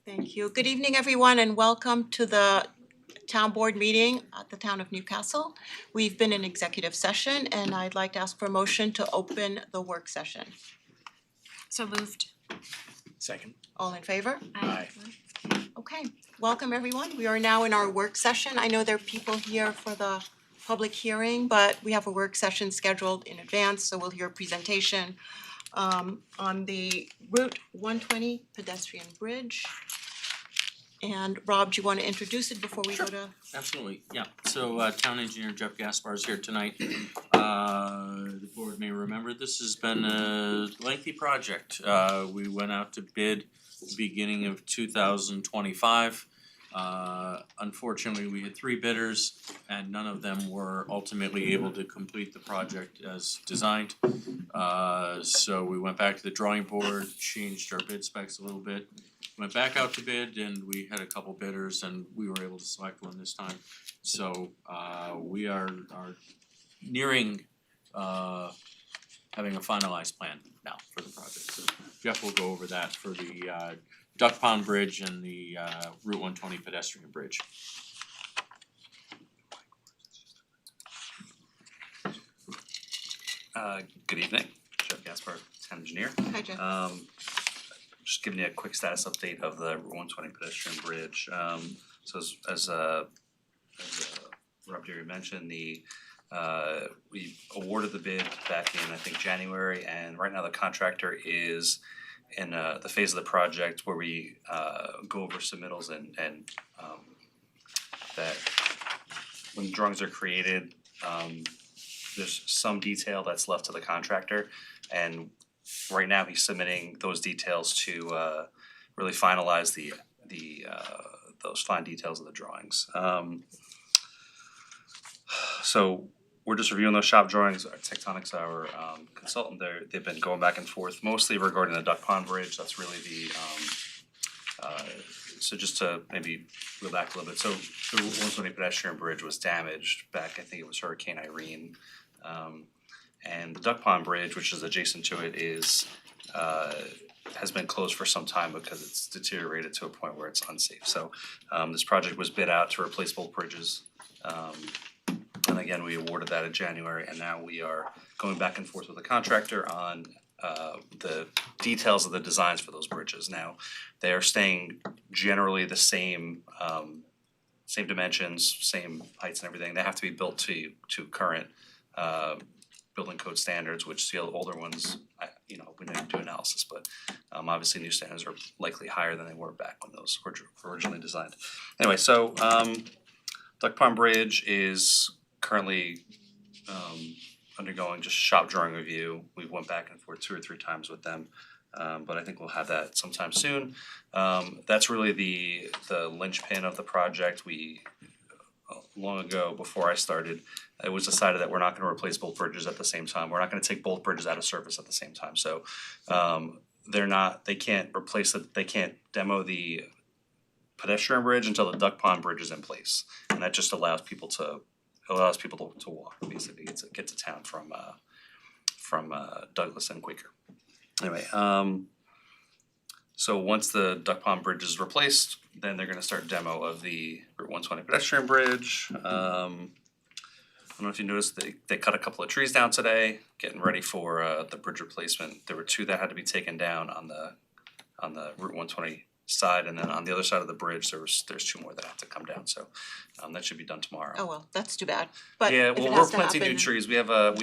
Thank you. Good evening, everyone, and welcome to the town board meeting at the town of Newcastle. We've been in executive session, and I'd like to ask for a motion to open the work session. So moved. Second. All in favor? Aye. Okay, welcome, everyone. We are now in our work session. I know there are people here for the public hearing, but we have a work session scheduled in advance, so we'll hear a presentation on the Route 120 pedestrian bridge. And Rob, do you want to introduce it before we go to? Absolutely, yeah. So Town Engineer Jeff Gaspar is here tonight. The board may remember this has been a lengthy project. We went out to bid beginning of 2025. Unfortunately, we had 3 bidders and none of them were ultimately able to complete the project as designed. So we went back to the drawing board, changed our bid specs a little bit. Went back out to bid and we had a couple bidders and we were able to select one this time. So we are nearing having a finalized plan now for the project. So Jeff will go over that for the Duck Pond Bridge and the Route 120 pedestrian bridge. Good evening, Jeff Gaspar, town engineer. Hi, Jeff. Just giving you a quick status update of the Route 120 pedestrian bridge. So as Rob Deary mentioned, we awarded the bid back in, I think, January, and right now the contractor is in the phase of the project where we go over submittals and that when drawings are created, there's some detail that's left to the contractor, and right now he's submitting those details to really finalize the those fine details of the drawings. So we're just reviewing those shop drawings. Our Tectonics, our consultant there, they've been going back and forth mostly regarding the Duck Pond Bridge. That's really the so just to maybe go back a little bit. So the 120 pedestrian bridge was damaged back, I think it was Hurricane Irene. And the Duck Pond Bridge, which is adjacent to it, has been closed for some time because it's deteriorated to a point where it's unsafe. So this project was bid out to replace both bridges. And again, we awarded that in January, and now we are going back and forth with the contractor on the details of the designs for those bridges. Now, they are staying generally the same same dimensions, same heights and everything. They have to be built to current building code standards, which the older ones, we didn't do analysis, but obviously new standards are likely higher than they were back when those were originally designed. Anyway, so Duck Pond Bridge is currently undergoing just shop drawing review. We went back and forth 2 or 3 times with them, but I think we'll have that sometime soon. That's really the linchpin of the project. We long ago, before I started, it was decided that we're not gonna replace both bridges at the same time. We're not gonna take both bridges out of service at the same time, so they can't replace it, they can't demo the pedestrian bridge until the Duck Pond Bridge is in place. And that just allows people to walk, basically get to town from Douglas and Quaker. Anyway, so once the Duck Pond Bridge is replaced, then they're gonna start demo of the Route 120 pedestrian bridge. I don't know if you noticed, they cut a couple of trees down today, getting ready for the bridge replacement. There were 2 that had to be taken down on the Route 120 side, and then on the other side of the bridge, there's 2 more that have to come down, so that should be done tomorrow. Oh, well, that's too bad, but Yeah, if it well, has we're to planting happen- new trees. We have an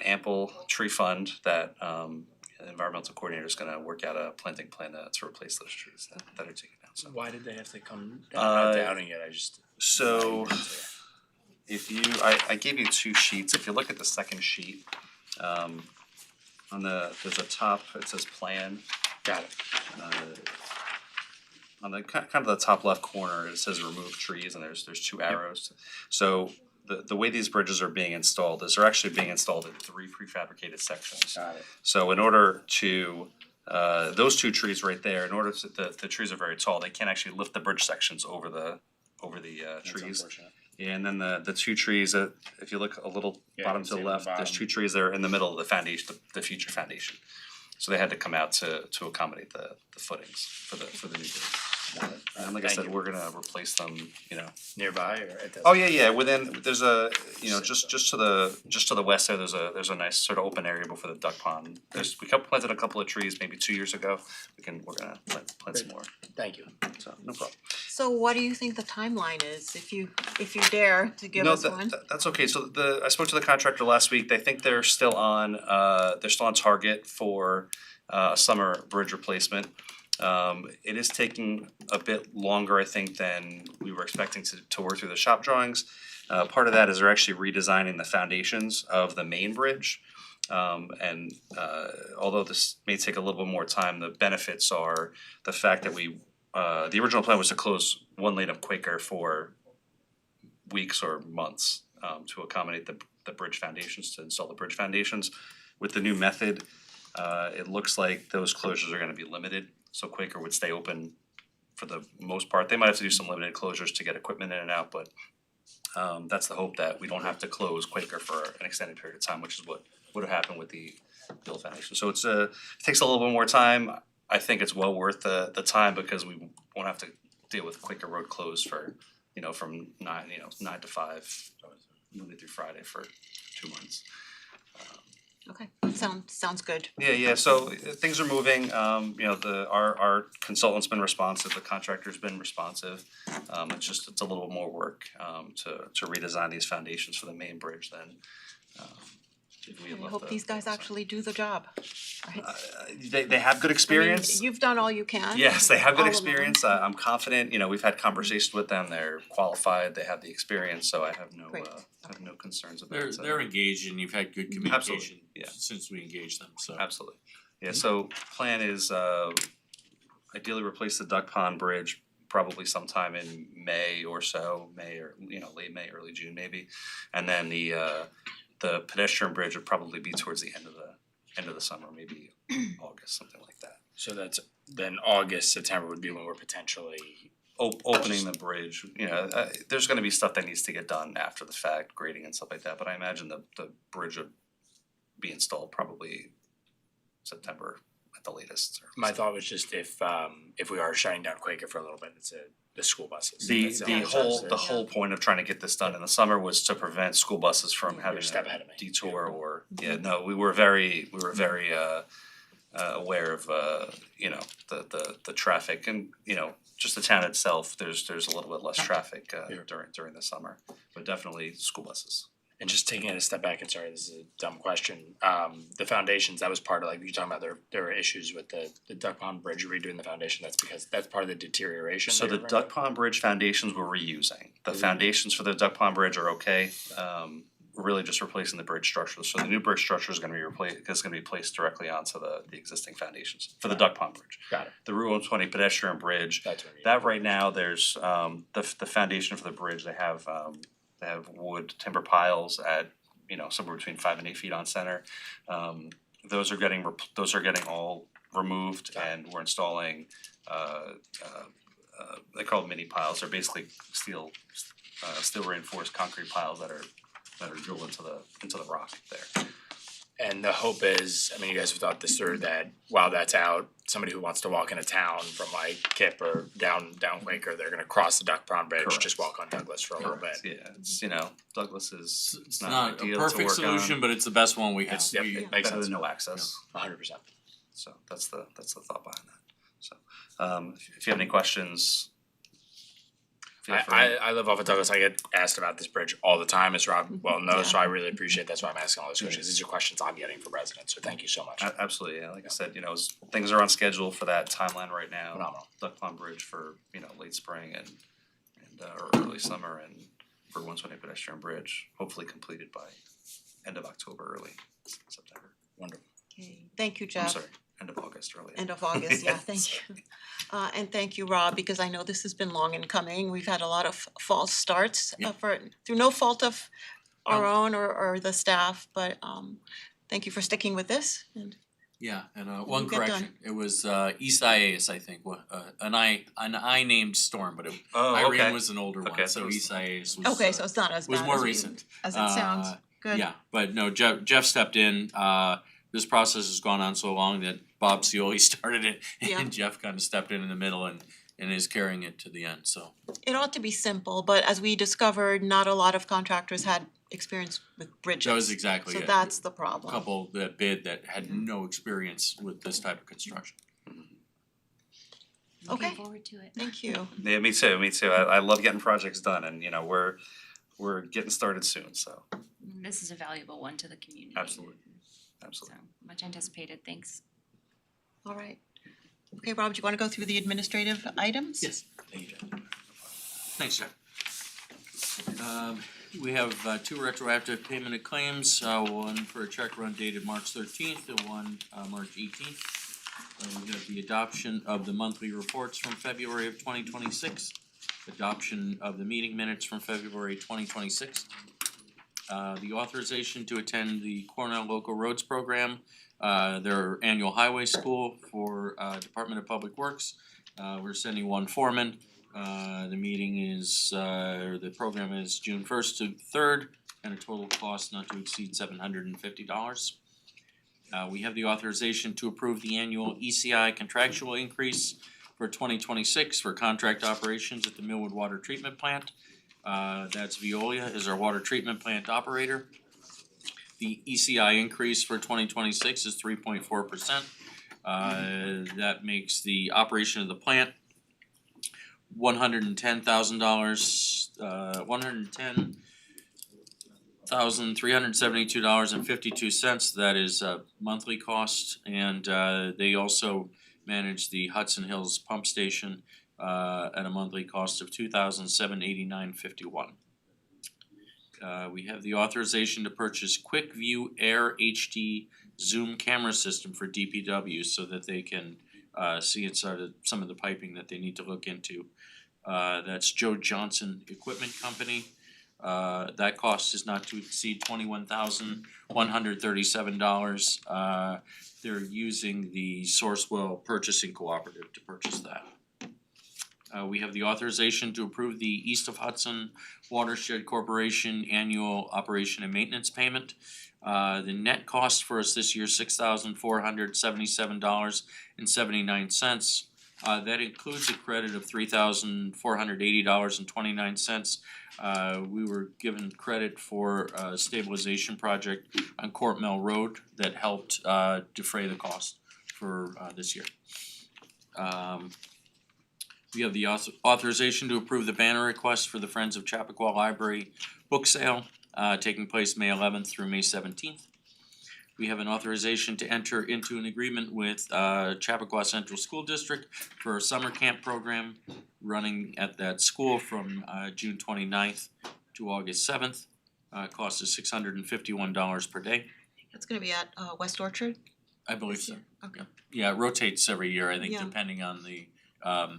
ample tree fund that the environmental coordinator is gonna work out a planting plan to replace those trees that are taken down, so. Why did they have to come down? I'm not doubting it, I just. So if you, I gave you 2 sheets. If you look at the second sheet, there's a top, it says plan. Got it. On the kind of the top left corner, it says remove trees, and there's 2 arrows. So the way these bridges are being installed is they're actually being installed in 3 prefabricated sections. Got it. So in order to those 2 trees right there, in order to the trees are very tall, they can't actually lift the bridge sections over the That's trees. unfortunate. Yeah, and then the 2 trees, if you look a little Yeah, bottom you to the can see left, the there's bottom. 2 trees there in the middle of the foundation, the future foundation. So they had to come out to accommodate the footings for the new bridge. And like I Thank said, you. we're gonna replace them, you know. Nearby or at the? Oh, yeah, there's a, you know, just to the west there, there's a nice sort of open area before the duck pond. We planted a couple of trees maybe 2 years ago. We're gonna plant some more, Thank you. so no problem. So what do you think the timeline is, if you dare to give No, us one? that's okay, so I spoke to the contractor last week, they think they're still on target for a summer bridge replacement. It is taking a bit longer, I think, than we were expecting to work through the shop drawings. Part of that is they're actually redesigning the foundations of the main bridge. And although this may take a little bit more time, the benefits are the fact that the original plan was to close one lane of Quaker for weeks or months to accommodate the bridge foundations, to install the bridge foundations. With the new method, it looks like those closures are gonna be limited, so Quaker would stay open for the most part. They might have to do some limited closures to get equipment in and out, but that's the hope, that we don't have to close Quaker for an extended period of time, which is what would have happened with the Bill Foundation. So it takes a little bit more time. I think it's well worth the time, because we won't have to deal with Quaker Road closed for, you know, from 9 to 5, Monday through Friday for 2 months. Okay, sounds good. Yeah, so things are moving, you know, our consultant's been responsive, the contractor's been responsive. It's a little more work to redesign these foundations for the main bridge than if we had I left hope these guys actually do the job. Right? They have good I mean, experience. you've done all you can. Yes, they have good all of them. experience, I'm confident, you know, we've had conversations with them, they're qualified, they have the experience, so I have Great. have no concerns about They're engaged and you've had good communication Absolutely, yeah. since we engaged them, so. Absolutely. Yeah, so plan is ideally replace the Duck Pond Bridge probably sometime in May or so, late May, early June maybe. And then the pedestrian bridge would probably be towards the end of the summer, maybe August, something like that. So that's, then August, September would be when we're potentially, Opening the bridge, you know, there's gonna be stuff that needs to get done after the fact, grading and stuff like that, but I imagine the bridge would be installed probably September at the latest. my thought was just if we are shutting down Quaker for a little bit, it's the school buses. The That's the only whole time. the whole point of trying to get this done in the summer was to prevent school buses from having a step a ahead of me. detour or, we were very aware of you know, the traffic, and you know, just the town itself, there's a little bit less traffic during the summer, but definitely school buses. And just taking it a step back, and sorry, this is a dumb question, the foundations, that was part of, like, you're talking about there were issues with the Duck Pond Bridge redoing the foundation, that's part of the deterioration? So that the you're Duck Pond Bridge foundations we're reusing. The foundations for the Duck Pond Bridge are okay. We're really just replacing the bridge structure. So the new bridge structure is gonna be placed directly onto the existing foundations for the Duck Pond Bridge. Got it, The Route 120 pedestrian bridge, that's what I mean. that right now, there's the foundation for the bridge, they have wood timber piles at, you know, somewhere between 5 and 8 feet on center. Those are getting all removed, and we're installing they call them mini piles. They're basically steel reinforced concrete piles that are drilled into the rock there. And the hope is, I mean, you guys have thought this through, that while that's out, somebody who wants to walk into town from like Kip or down Quaker, they're gonna cross the Duck Pond Bridge, Correct. just walk on Douglas for a little bit. Yeah, it's, you know, Douglas is, It's not not ideal a to perfect work solution, on. but it's the best one we have. It's, yep, We- it makes Better sense, than no access. 100%. So that's the thought behind that. So if you have any questions, feel free. I live off of Douglas, I get asked about this bridge all the time, as Rob well knows, so I really appreciate, that's why I'm asking all those questions, these are questions I'm getting from residents, so thank you so much. Absolutely, yeah, like I said, you know, things are on schedule for that timeline right now. Phenomenal. Duck Pond Bridge for, you know, late spring and or early summer, and for 120 pedestrian bridge, hopefully completed by end of October, early September. Wonderful. Okay, thank you, I'm Jeff. sorry, end of August, early. End of August, yeah, thank you. And thank you, Rob, because I know this has been long in coming. We've had a lot of false starts Yeah. through no fault of our own or the staff, but thank you for sticking with this, and Yeah, and one get done. correction, it was East Ias, I think, an I named storm, but Oh, Irene okay. was an older Okay, one, so so it's- East Ias was okay, so it's not as was bad more as recent. as it sounds. Good. Yeah, but no, Jeff stepped in, this process has gone on so long that Bob Cioli started it Yeah. and Jeff kind of stepped in the middle and is carrying it to the end, so. It ought to be simple, but as we discovered, not a lot of contractors had experience with bridges. That was exactly So it. that's the problem. Couple that bid that had no experience with this type of construction. Okay. Looking forward to it. Thank you. Yeah, me too, me too. I love getting projects done and, you know, we're getting started soon, so This is a valuable one to the community. absolutely, So absolutely. much anticipated, thanks. All right. Okay, Rob, do you wanna go through the administrative items? Yes. Thank you, Jeff. Thanks, Jeff. We have two retroactive payment of claims, one for a check run dated March 13th and one March 18th. We have the adoption of the monthly reports from February of 2026, adoption of the meeting minutes from February 2026, the authorization to attend the Cornell Local Roads Program, their annual highway school for Department of Public Works. We're sending one foreman. The meeting is, the program is June 1st to 3rd, and a total cost not to exceed $750. We have the authorization to approve the annual ECI contractual increase for 2026 for contract operations at the Millwood Water Treatment Plant. That's Veolia is our water treatment plant operator. The ECI increase for 2026 is 3.4%. That makes the operation of the plant $110,000, $110,372.52. That is a monthly cost, and they also manage the Hudson Hills Pump Station at a monthly cost of $2,789.51. We have the authorization to purchase Quick View Air HD Zoom camera system for DPW so that they can see inside of some of the piping that they need to look into. That's Joe Johnson Equipment Company. That cost is not to exceed $21,137. They're using the Sourcewell Purchasing Cooperative to purchase that. We have the authorization to approve the East of Hudson Watershed Corporation annual operation and maintenance payment. The net cost for us this year is $6,477.79. That includes a credit of $3,480.29. We were given credit for a stabilization project on Court Mill Road that helped defray the cost for this year. We have the authorization to approve the banner request for the Friends of Chappaqua Library book sale taking place May 11th through May 17th. We have an authorization to enter into an agreement with Chappaqua Central School District for a summer camp program running at that school from June 29th to August 7th. Cost is $651 per day. That's gonna be at West Orchard? I believe so. Okay. Yeah, it rotates every year, I think, Yeah. depending on the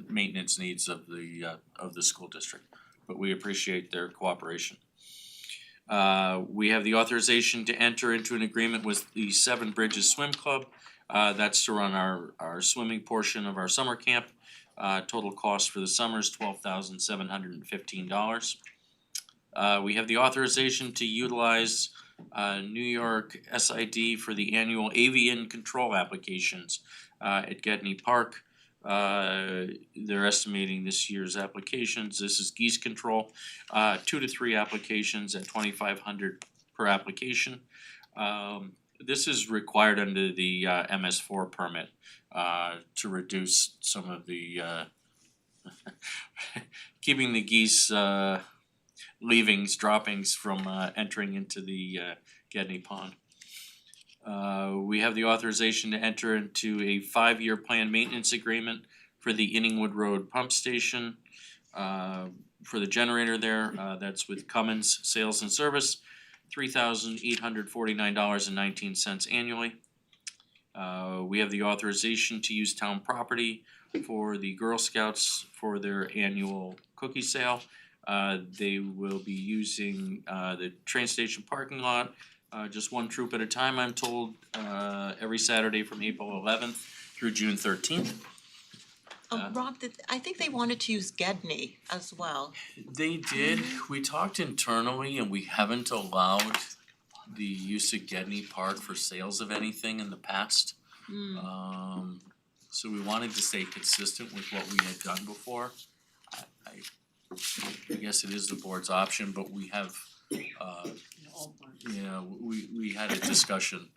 maintenance needs of the school district. But we appreciate their cooperation. We have the authorization to enter into an agreement with the Seven Bridges Swim Club. That's to run our swimming portion of our summer camp. Total cost for the summer is $12,715. We have the authorization to utilize New York SID for the annual avian control applications at Gedney Park. They're estimating this year's applications, this is geese control, 2 to 3 applications at $2,500 per application. This is required under the MS4 permit to reduce some of the keeping the geese leavings, droppings from entering into the Gedney Pond. We have the authorization to enter into a 5-year planned maintenance agreement for the Inningwood Road Pump Station. For the generator there, that's with Cummins Sales and Service, $3,849.19 annually. We have the authorization to use town property for the Girl Scouts for their annual cookie sale. They will be using the train station parking lot, just one troop at a time, I'm told, every Saturday from April 11th through June 13th. Rob, I think they wanted to use Gedney as well. They did, we talked internally and we haven't allowed the use of Gedney Park for sales of anything in the past. So we wanted to stay consistent with what we had done before. I guess it is the board's option, but we have, we had a discussion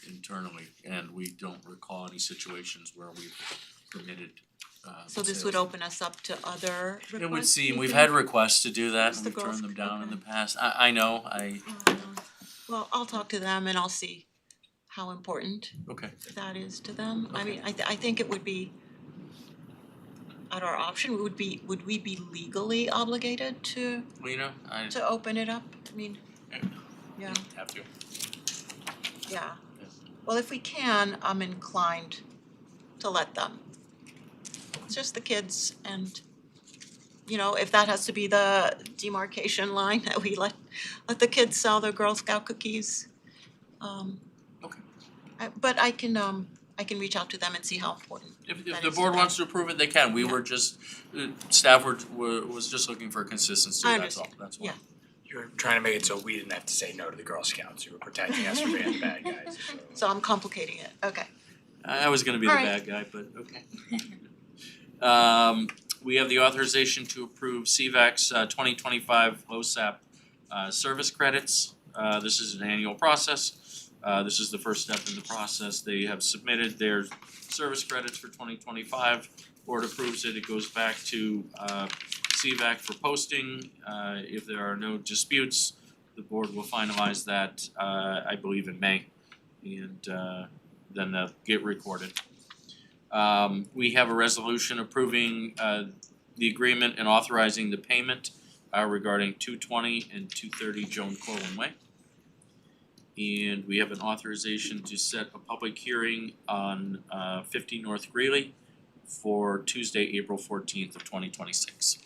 internally, and we don't recall any situations where we've permitted So this would sales. open us up to other requests? It would seem, you we've think? had requests to do that, Just and the we've turned girls? them down in the Okay. past. I know, Well, I'll talk to them and I'll see how important okay. that is to them. I Okay. mean, I think it would be at our option, would we be legally obligated to Lena, I open it up? I mean, yeah, have to. yeah. Well, if we can, I'm inclined to let them. It's just the kids and, you know, if that has to be the demarcation line, that we let the kids sell their Girl Scout cookies. Okay. But I can reach out to them and see how important. If that the is board to wants to approve it, they can. We Yeah. were just, staff was just looking for consistency, I that's all, understand. that's all. Yeah. You were trying to make it so we didn't have to say no to the Girl Scouts, you were protecting us from being the bad guys, so. So I'm complicating it, okay. I was gonna be the Alright. bad guy, but okay. We have the authorization to approve CVAC's 2025 LoSAP service credits. This is an annual process. This is the first step in the process. They have submitted their service credits for 2025. Board approves it, it goes back to CVAC for posting. If there are no disputes, the board will finalize that, I believe in May. And then they'll get recorded. We have a resolution approving the agreement and authorizing the payment regarding 220 and 230 Joan Corwin Way. And we have an authorization to set a public hearing on 50 North Greeley for Tuesday, April 14th of 2026.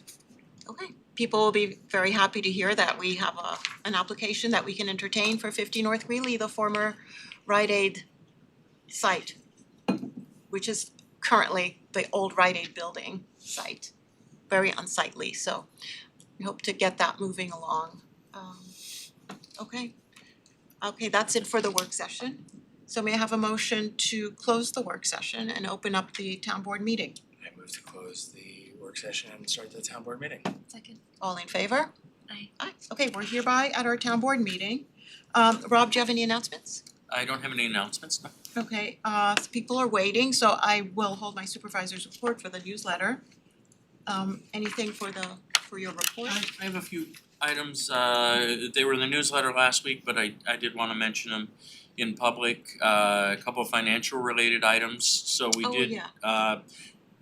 Okay, people will be very happy to hear that we have an application that we can entertain for 50 North Greeley, the former Rite Aid site, which is currently the old Rite Aid building site, very unsightly, so we hope to get that moving along. Okay, that's it for the work session. So may I have a motion to close the work session and open up the town board meeting? I move to close the work session and start the town board meeting. Second. All in favor? Aye. Aye, okay, we're hereby at our town board meeting. Rob, do you have any announcements? I don't have any announcements, no. Okay, people are waiting, so I will hold my supervisor's report for the newsletter. Anything for your report? I have a few items, they were in the newsletter last week, but I did wanna mention them in public. A couple of financial related items, so we did,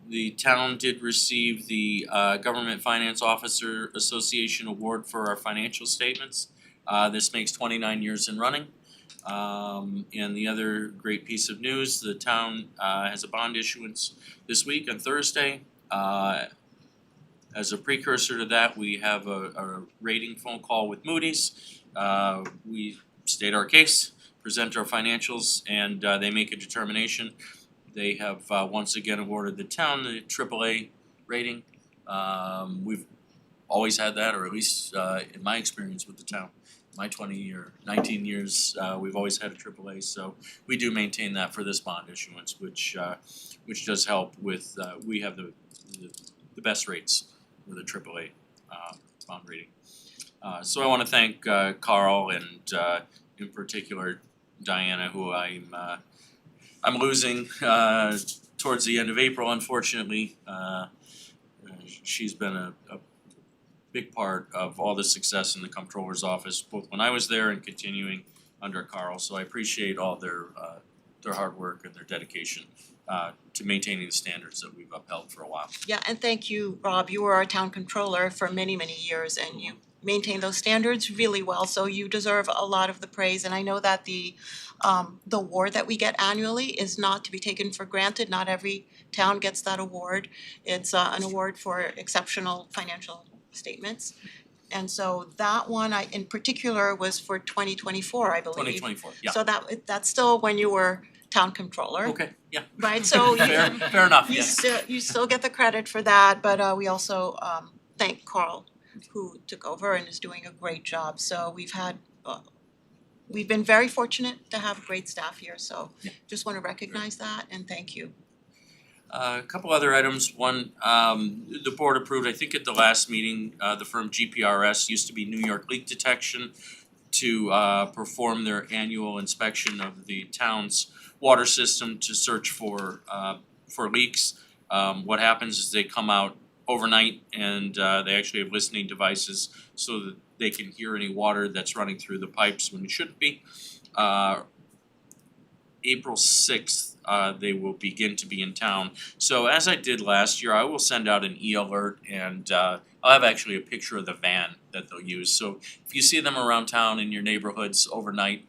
the town did receive the Government Finance Officer Association Award for our financial statements. This makes 29 years in running. And the other great piece of news, the town has a bond issuance this week on Thursday. As a precursor to that, we have a rating phone call with Moody's. We state our case, present our financials, and they make a determination. They have once again awarded the town the AAA rating. We've always had that, or at least in my experience with the town, my 19 years, we've always had a AAA, so we do maintain that for this bond issuance, which does help with, we have the best rates with a AAA bond rating. So I wanna thank Carl and in particular Diana, who I'm losing towards the end of April, unfortunately. She's been a big part of all the success in the comptroller's office, both when I was there and continuing under Carl. So I appreciate all their hard work and their dedication to maintaining the standards that we've upheld for a while. Yeah, and thank you, Rob, you were our town controller for many, many years and you maintained those standards really well, so you deserve a lot of the praise. And I know that the award that we get annually is not to be taken for granted, not every town gets that award. It's an award for exceptional financial statements. And so that one in particular was for 2024, I believe. 2024, yeah. So that's still when you were town controller, Okay, yeah, right? So fair enough, you yes. still get the credit for that, but we also thank Carl who took over and is doing a great job. So we've had we've been very fortunate to have great staff here, so just wanna recognize that and thank you. A couple other items, one, the board approved, I think at the last meeting, the firm GPRS, used to be New York Leak Detection, to perform their annual inspection of the town's water system to search for leaks. What happens is they come out overnight and they actually have listening devices so that they can hear any water that's running through the pipes when it shouldn't be. April 6th, they will begin to be in town. So as I did last year, I will send out an e-alert and I'll have actually a picture of the van that they'll use. So if you see them around town in your neighborhoods overnight,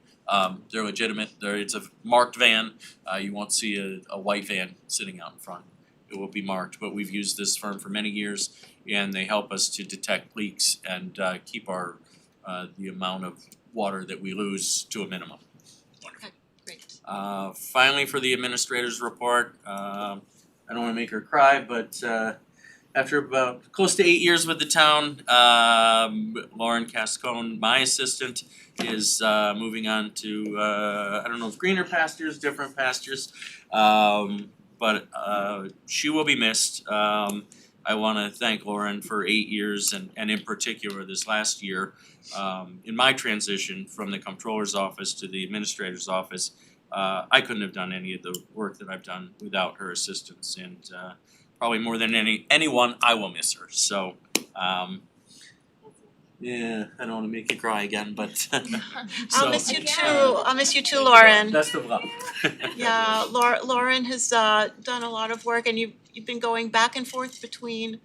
they're legitimate. It's a marked van. You won't see a white van sitting out in front. It will be marked, but we've used this firm for many years and they help us to detect leaks and keep our the amount of water that we lose to a minimum. Great. Finally, for the administrator's report, I don't wanna make her cry, but after about close to 8 years with the town, Lauren Cascone, my assistant, is moving on to I don't know if greener pastures, different pastures, but she will be missed. I wanna thank Lauren for 8 years and in particular this last year, in my transition from the comptroller's office to the administrator's office. I couldn't have done any of the work that I've done without her assistance, and probably more than anyone, I will miss her. So, yeah, I don't wanna make you cry again, but I'll miss you too, Lauren. Best of luck. Yeah, Lauren has done a lot of work and you've been going back and forth between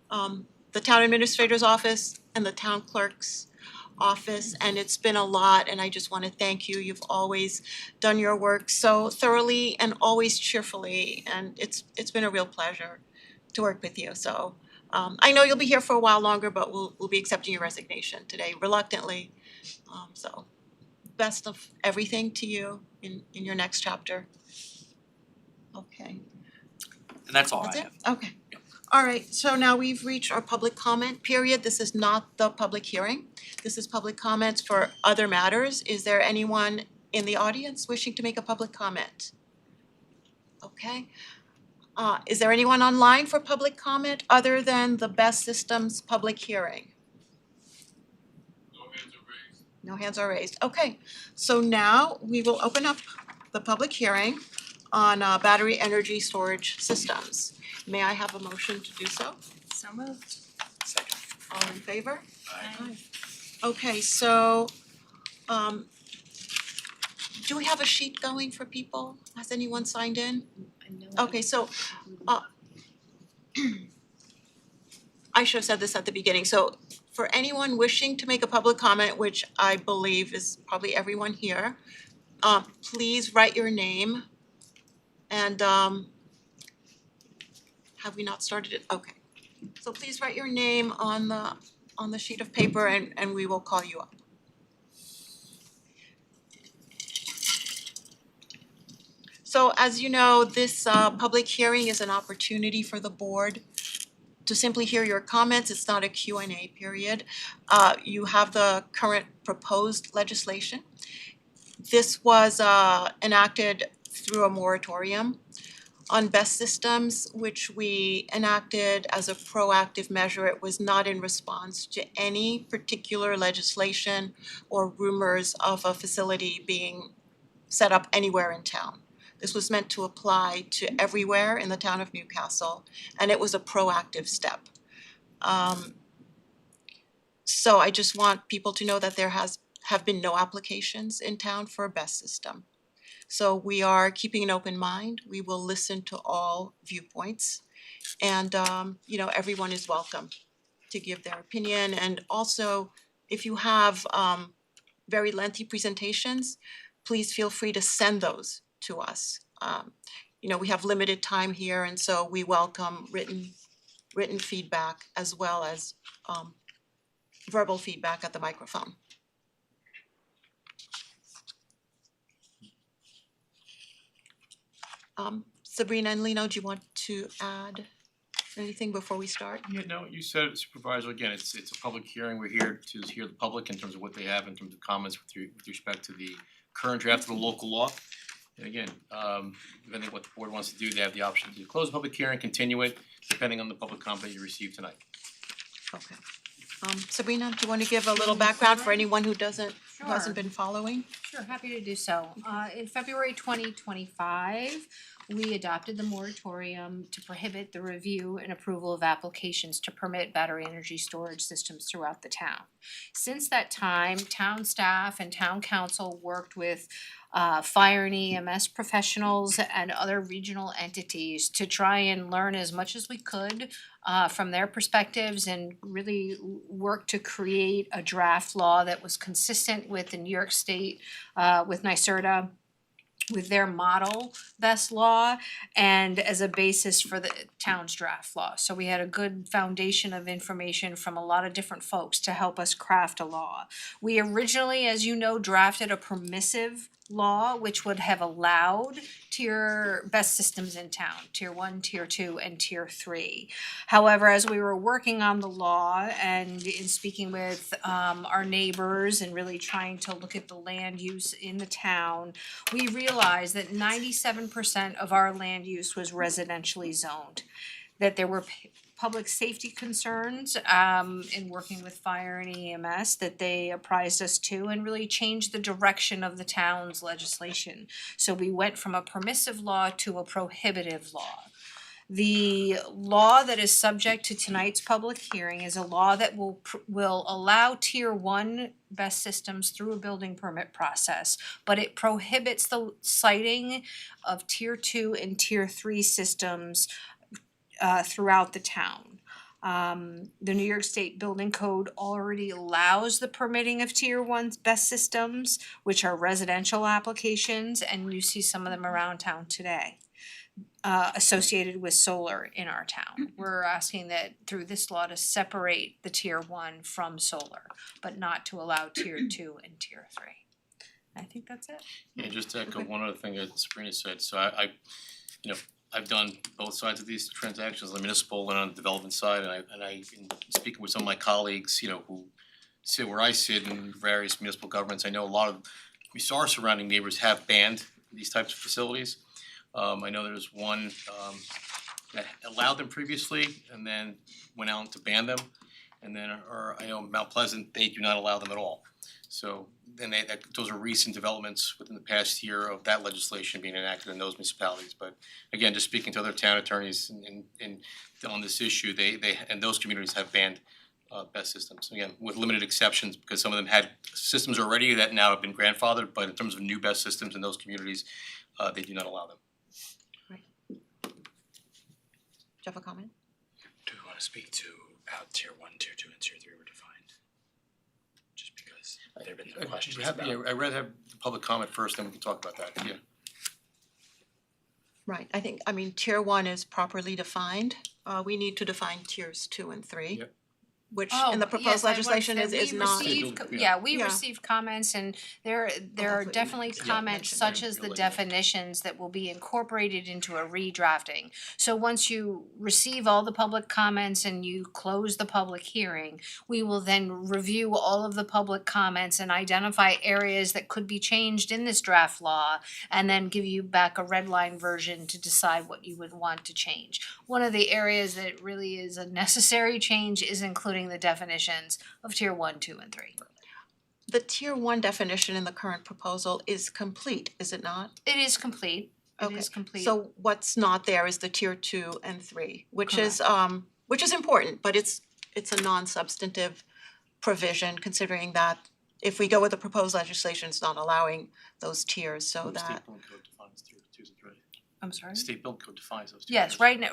the town administrator's office and the town clerk's office, and it's been a lot, and I just wanna thank you. You've always done your work so thoroughly and always cheerfully, and it's been a real pleasure to work with you. So I know you'll be here for a while longer, but we'll be accepting your resignation today reluctantly. So best of everything to you in your next chapter. Okay. And that's all I That's have. it? Okay. All right, so now we've reached our public comment period. This is not the public hearing. This is public comments for other matters. Is there anyone in the audience wishing to make a public comment? Okay. Is there anyone online for public comment other than the Best Systems public hearing? No hands are raised. Okay, so now we will open up the public hearing on battery energy storage systems. May I have a motion to do so? So moved. Second. All in favor? Aye. Okay, so do we have a sheet going for people? Has anyone signed in? Okay, so I should have said this at the beginning. So for anyone wishing to make a public comment, which I believe is probably everyone here, please write your name and have we not started it? Okay. So please write your name on the sheet of paper and we will call you up. So as you know, this public hearing is an opportunity for the board to simply hear your comments. It's not a Q&A period. You have the current proposed legislation. This was enacted through a moratorium on BESS systems, which we enacted as a proactive measure. It was not in response to any particular legislation or rumors of a facility being set up anywhere in town. This was meant to apply to everywhere in the town of Newcastle, and it was a proactive step. So I just want people to know that there have been no applications in town for a BESS system. So we are keeping an open mind. We will listen to all viewpoints, and everyone is welcome to give their opinion. And also, if you have very lengthy presentations, please feel free to send those to us. We have limited time here, and so we welcome written feedback as well as verbal feedback at the microphone. Sabrina and Lino, do you want to add anything before we start? Yeah, no, you said it, Supervisor, again, it's a public hearing, we're here to hear the public in terms of what they have in terms of comments with respect to the current draft of the local law. And again, depending on what the board wants to do, they have the option to close the public hearing, continue it, depending on the public comment you receive tonight. Okay. Sabrina, do you wanna give a little background for anyone who hasn't been following? Sure, happy to do so. In February 2025, we adopted the moratorium to prohibit the review and approval of applications to permit battery energy storage systems throughout the town. Since that time, town staff and town council worked with fire and EMS professionals and other regional entities to try and learn as much as we could from their perspectives and really work to create a draft law that was consistent with the New York State, with NYSERDA, with their model best law, and as a basis for the town's draft law. So we had a good foundation of information from a lot of different folks to help us craft a law. We originally, as you know, drafted a permissive law which would have allowed tier best systems in town, tier 1, tier 2, and tier 3. However, as we were working on the law and in speaking with our neighbors and really trying to look at the land use in the town, we realized that 97% of our land use was residentially zoned, that there were public safety concerns in working with fire and EMS that they apprised us to and really changed the direction of the town's legislation. So we went from a permissive law to a prohibitive law. The law that is subject to tonight's public hearing is a law that will allow tier 1 best systems through a building permit process, but it prohibits the siting of tier 2 and tier 3 systems throughout the town. The New York State Building Code already allows the permitting of tier 1 best systems, which are residential applications, and you see some of them around town today, associated with solar in our town. We're asking that through this law to separate the tier 1 from solar, but not to allow tier 2 and tier 3. I think that's it. Yeah, just to echo one other thing that Sabrina said, so I I've done both sides of these transactions, the municipal and on the development side, and I in speaking with some of my colleagues, who sit where I sit in various municipal governments, I know a lot of our surrounding neighbors have banned these types of facilities. I know there's one that allowed them previously and then went out to ban them. And then, or I know Mount Pleasant, they do not allow them at all. So then those are recent developments within the past year of that legislation being enacted in those municipalities. But again, just speaking to other town attorneys and on this issue, they and those communities have banned best systems. Again, with limited exceptions, because some of them had systems already that now have been grandfathered, but in terms of new best systems in those communities, they do not allow them. Do you have a comment? Do we wanna speak to how tier 1, tier 2, and tier 3 were defined? Just because there've been some questions about. I'd rather have the public comment first, then we can talk about that, yeah. Right, I mean, tier 1 is properly defined. We need to define tiers 2 and 3. Yep. Which in the proposed legislation is not. We Yeah. received comments, and there are what you definitely mentioned. comments Yeah, such as the definitions that will be incorporated into a redrafting. So once you receive all the public comments and you close the public hearing, we will then review all of the public comments and identify areas that could be changed in this draft law, and then give you back a red line version to decide what you would want to change. One of the areas that really is a necessary change is including the definitions of tier 1, 2, and 3. The tier 1 definition in the current proposal is complete, is it not? It is complete. It Okay, is complete. So what's not there is the tier 2 and 3, which is important, but it's a non-substantive provision, considering that if we go with the proposed legislation, it's not allowing those tiers, so that. State Building Code defines tier 2s and 3. I'm sorry? State Building Code defines those two. Yes, right now,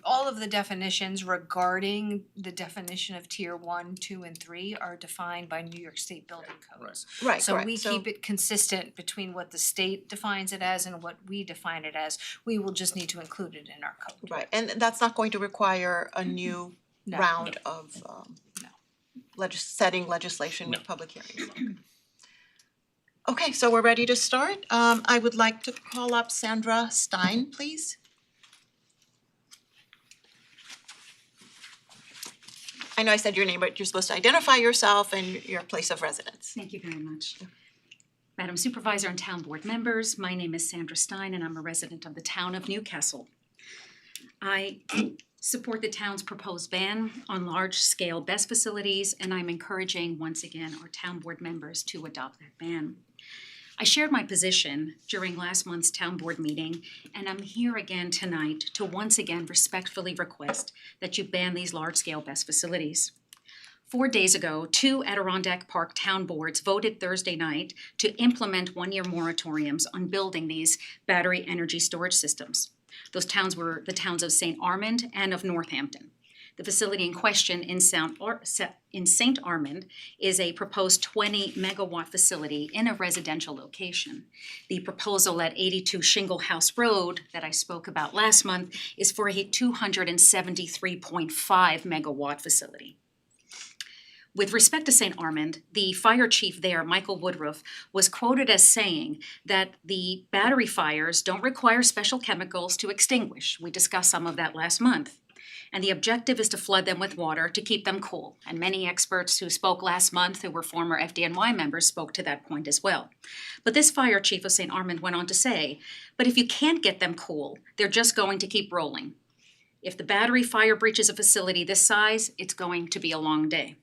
all of the definitions regarding the definition of tier 1, 2, and 3 are defined by New York State building codes. Right, So correct. we keep it consistent between what the state defines it as and what we define it as. We will just need to include it in our code. Right, and that's not going to require a new No. round of No. setting legislation with No. public hearings. Okay, so we're ready to start. I would like to call up Sandra Stein, please. I know I said your name, but you're supposed to identify yourself and your place of residence. Thank you very much. Madam Supervisor and Town Board members, my name is Sandra Stein and I'm a resident of the town of Newcastle. I support the town's proposed ban on large-scale BESS facilities, and I'm encouraging once again our town board members to adopt that ban. I shared my position during last month's town board meeting, and I'm here again tonight to once again respectfully request that you ban these large-scale BESS facilities. 4 days ago, 2 Adirondack Park town boards voted Thursday night to implement one-year moratoriums on building these battery energy storage systems. Those towns were the towns of St. Armand and of Northampton. The facility in question in St. Armand is a proposed 20 megawatt facility in a residential location. The proposal at 82 Shingle House Road that I spoke about last month is for a 273.5 megawatt facility. With respect to St. Armand, the fire chief there, Michael Woodruff, was quoted as saying that the battery fires don't require special chemicals to extinguish. We discussed some of that last month. And the objective is to flood them with water to keep them cool. And many experts who spoke last month, who were former FDNY members, spoke to that point as well. But this fire chief of St. Armand went on to say, but if you can't get them cool, they're just going to keep rolling. If the battery fire breaches a facility this size, it's going to be a long day.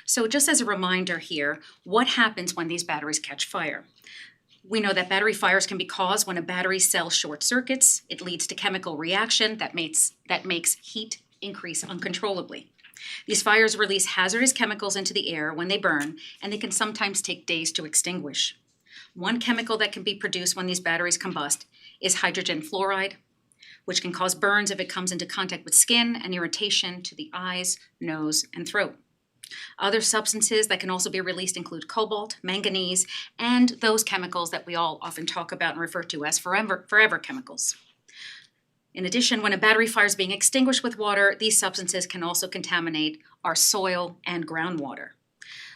So just as a reminder here, what happens when these batteries catch fire? We know that battery fires can be caused when a battery cell short circuits. It leads to chemical reaction that makes heat increase uncontrollably. These fires release hazardous chemicals into the air when they burn, and they can sometimes take days to extinguish. One chemical that can be produced when these batteries combust is hydrogen fluoride, which can cause burns if it comes into contact with skin and irritation to the eyes, nose, and throat. Other substances that can also be released include cobalt, manganese, and those chemicals that we all often talk about and refer to as forever chemicals. In addition, when a battery fire is being extinguished with water, these substances can also contaminate our soil and groundwater.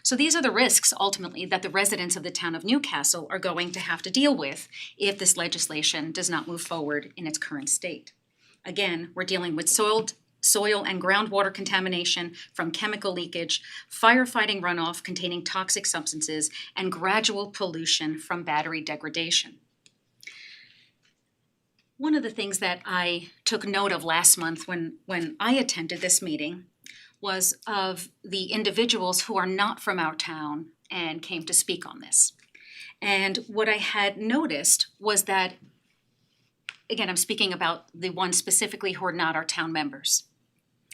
So these are the risks, ultimately, that the residents of the town of Newcastle are going to have to deal with if this legislation does not move forward in its current state. Again, we're dealing with soil and groundwater contamination from chemical leakage, firefighting runoff containing toxic substances, and gradual pollution from battery degradation. One of the things that I took note of last month when I attended this meeting was of the individuals who are not from our town and came to speak on this. And what I had noticed was that, again, I'm speaking about the ones specifically who are not our town members.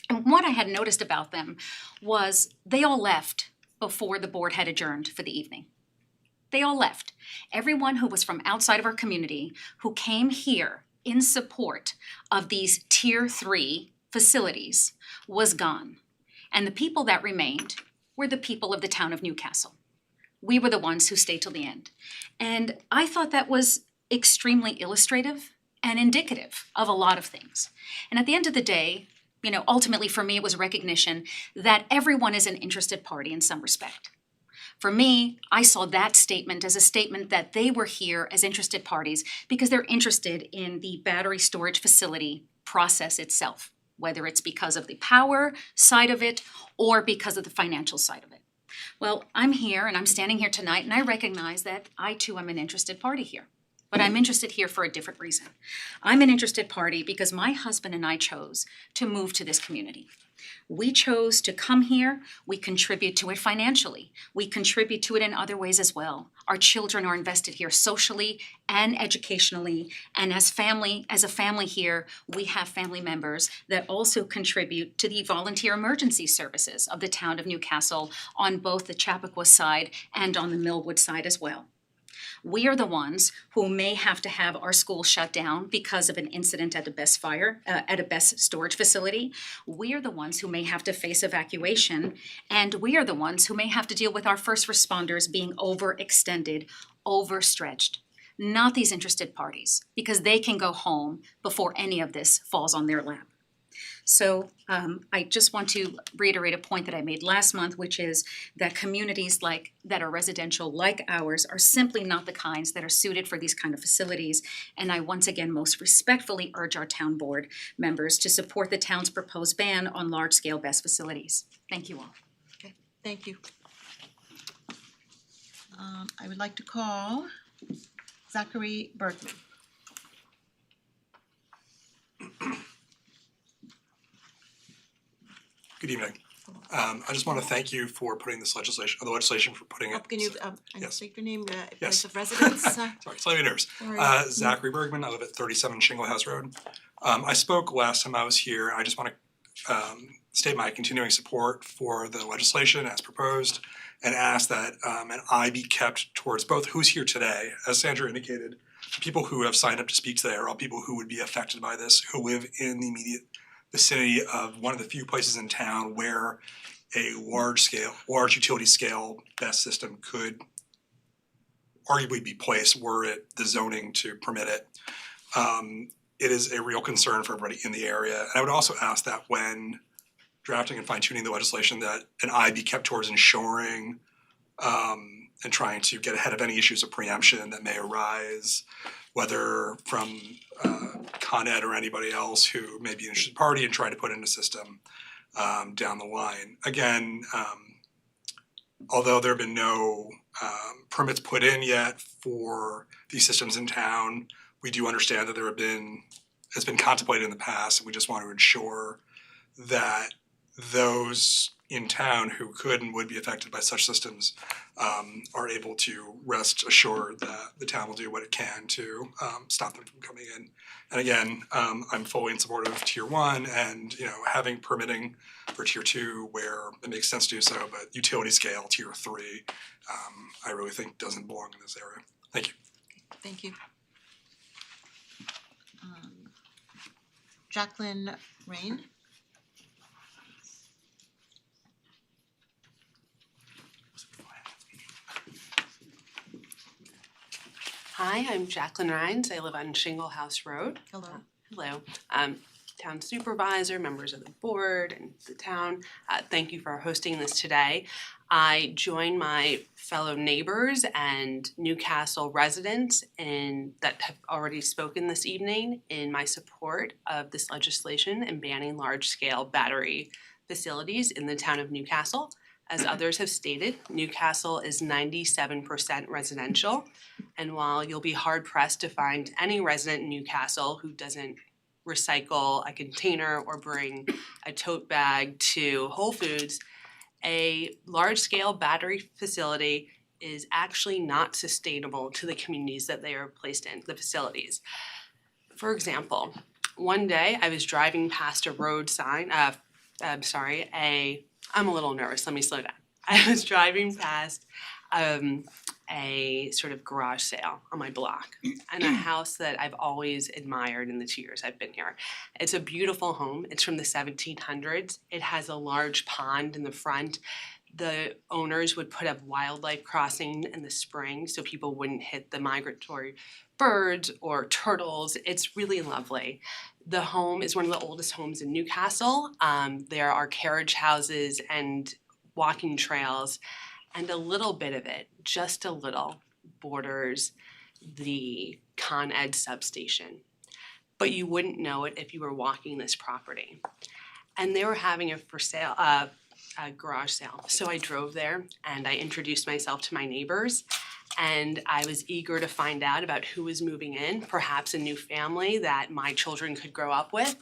And what I had noticed about them was they all left before the board had adjourned for the evening. They all left. Everyone who was from outside of our community who came here in support of these Tier 3 facilities was gone. And the people that remained were the people of the town of Newcastle. We were the ones who stayed till the end. And I thought that was extremely illustrative and indicative of a lot of things. And at the end of the day, ultimately for me, it was recognition that everyone is an interested party in some respect. For me, I saw that statement as a statement that they were here as interested parties because they're interested in the battery storage facility process itself, whether it's because of the power side of it or because of the financial side of it. Well, I'm here and I'm standing here tonight and I recognize that I too am an interested party here. But I'm interested here for a different reason. I'm an interested party because my husband and I chose to move to this community. We chose to come here. We contribute to it financially. We contribute to it in other ways as well. Our children are invested here socially and educationally. And as a family here, we have family members that also contribute to the volunteer emergency services of the town of Newcastle on both the Chappaqua side and on the Millwood side as well. We are the ones who may have to have our school shut down because of an incident at a BESS storage facility. We are the ones who may have to face evacuation, and we are the ones who may have to deal with our first responders being overextended, overstretched. Not these interested parties, because they can go home before any of this falls on their lap. So I just want to reiterate a point that I made last month, which is that communities that are residential like ours are simply not the kinds that are suited for these kind of facilities. And I once again most respectfully urge our town board members to support the town's proposed ban on large-scale BESS facilities. Thank you all. Thank you. I would like to call Zachary Bergman. Good evening. I just want to thank you for putting the legislation for putting it. Can you, Yes. state your name, Yes. place of residence? Sorry, slightly nervous. Or- Zachary Bergman, I live at 37 Shingle House Road. I spoke last time I was here. I just want to state my continuing support for the legislation as proposed and ask that an eye be kept towards both who's here today, as Sandra indicated, people who have signed up to speak today are all people who would be affected by this, who live in the immediate vicinity of one of the few places in town where a large utility scale BESS system could arguably be placed were it the zoning to permit it. It is a real concern for everybody in the area. And I would also ask that when drafting and fine tuning the legislation that an eye be kept towards ensuring and trying to get ahead of any issues of preemption that may arise, whether from Con Ed or anybody else who may be an interested party and try to put in a system down the line. Again, although there have been no permits put in yet for these systems in town, we do understand that it's been contemplated in the past, and we just want to ensure that those in town who could and would be affected by such systems are able to rest assured that the town will do what it can to stop them from coming in. And again, I'm fully in support of tier 1 and having permitting for tier 2 where it makes sense to do so, but utility scale tier 3 I really think doesn't belong in this area. Thank you. Thank you. Jacqueline Rain. Hi, I'm Jacqueline Rhines. I live on Shingle House Road. Hello. Hello. Town supervisor, members of the board and the town, thank you for hosting this today. I join my fellow neighbors and Newcastle residents that have already spoken this evening in my support of this legislation and banning large-scale battery facilities in the town of Newcastle. As others have stated, Newcastle is 97% residential, and while you'll be hard-pressed to find any resident in Newcastle who doesn't recycle a container or bring a tote bag to Whole Foods, a large-scale battery facility is actually not sustainable to the communities that they are placed in, the facilities. For example, one day I was driving past a road sign, I'm a little nervous, let me slow down. I was driving past a sort of garage sale on my block and a house that I've always admired in the 2 years I've been here. It's a beautiful home. It's from the 1700s. It has a large pond in the front. The owners would put up wildlife crossing in the spring so people wouldn't hit the migratory birds or turtles. It's really lovely. The home is one of the oldest homes in Newcastle. There are carriage houses and walking trails, and a little bit of it, just a little, borders the Con Ed substation. But you wouldn't know it if you were walking this property. And they were having a garage sale. So I drove there and I introduced myself to my neighbors, and I was eager to find out about who was moving in, perhaps a new family that my children could grow up with.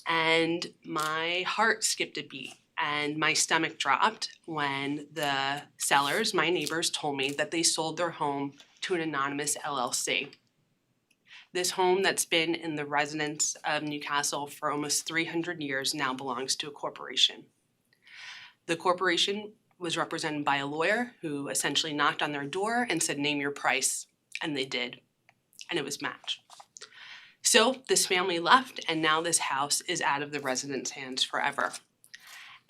And my heart skipped a beat and my stomach dropped when the sellers, my neighbors, told me that they sold their home to an anonymous LLC. This home that's been in the residents of Newcastle for almost 300 years now belongs to a corporation. The corporation was represented by a lawyer who essentially knocked on their door and said, "Name your price," and they did, and it was matched. So this family left, and now this house is out of the residents' hands forever.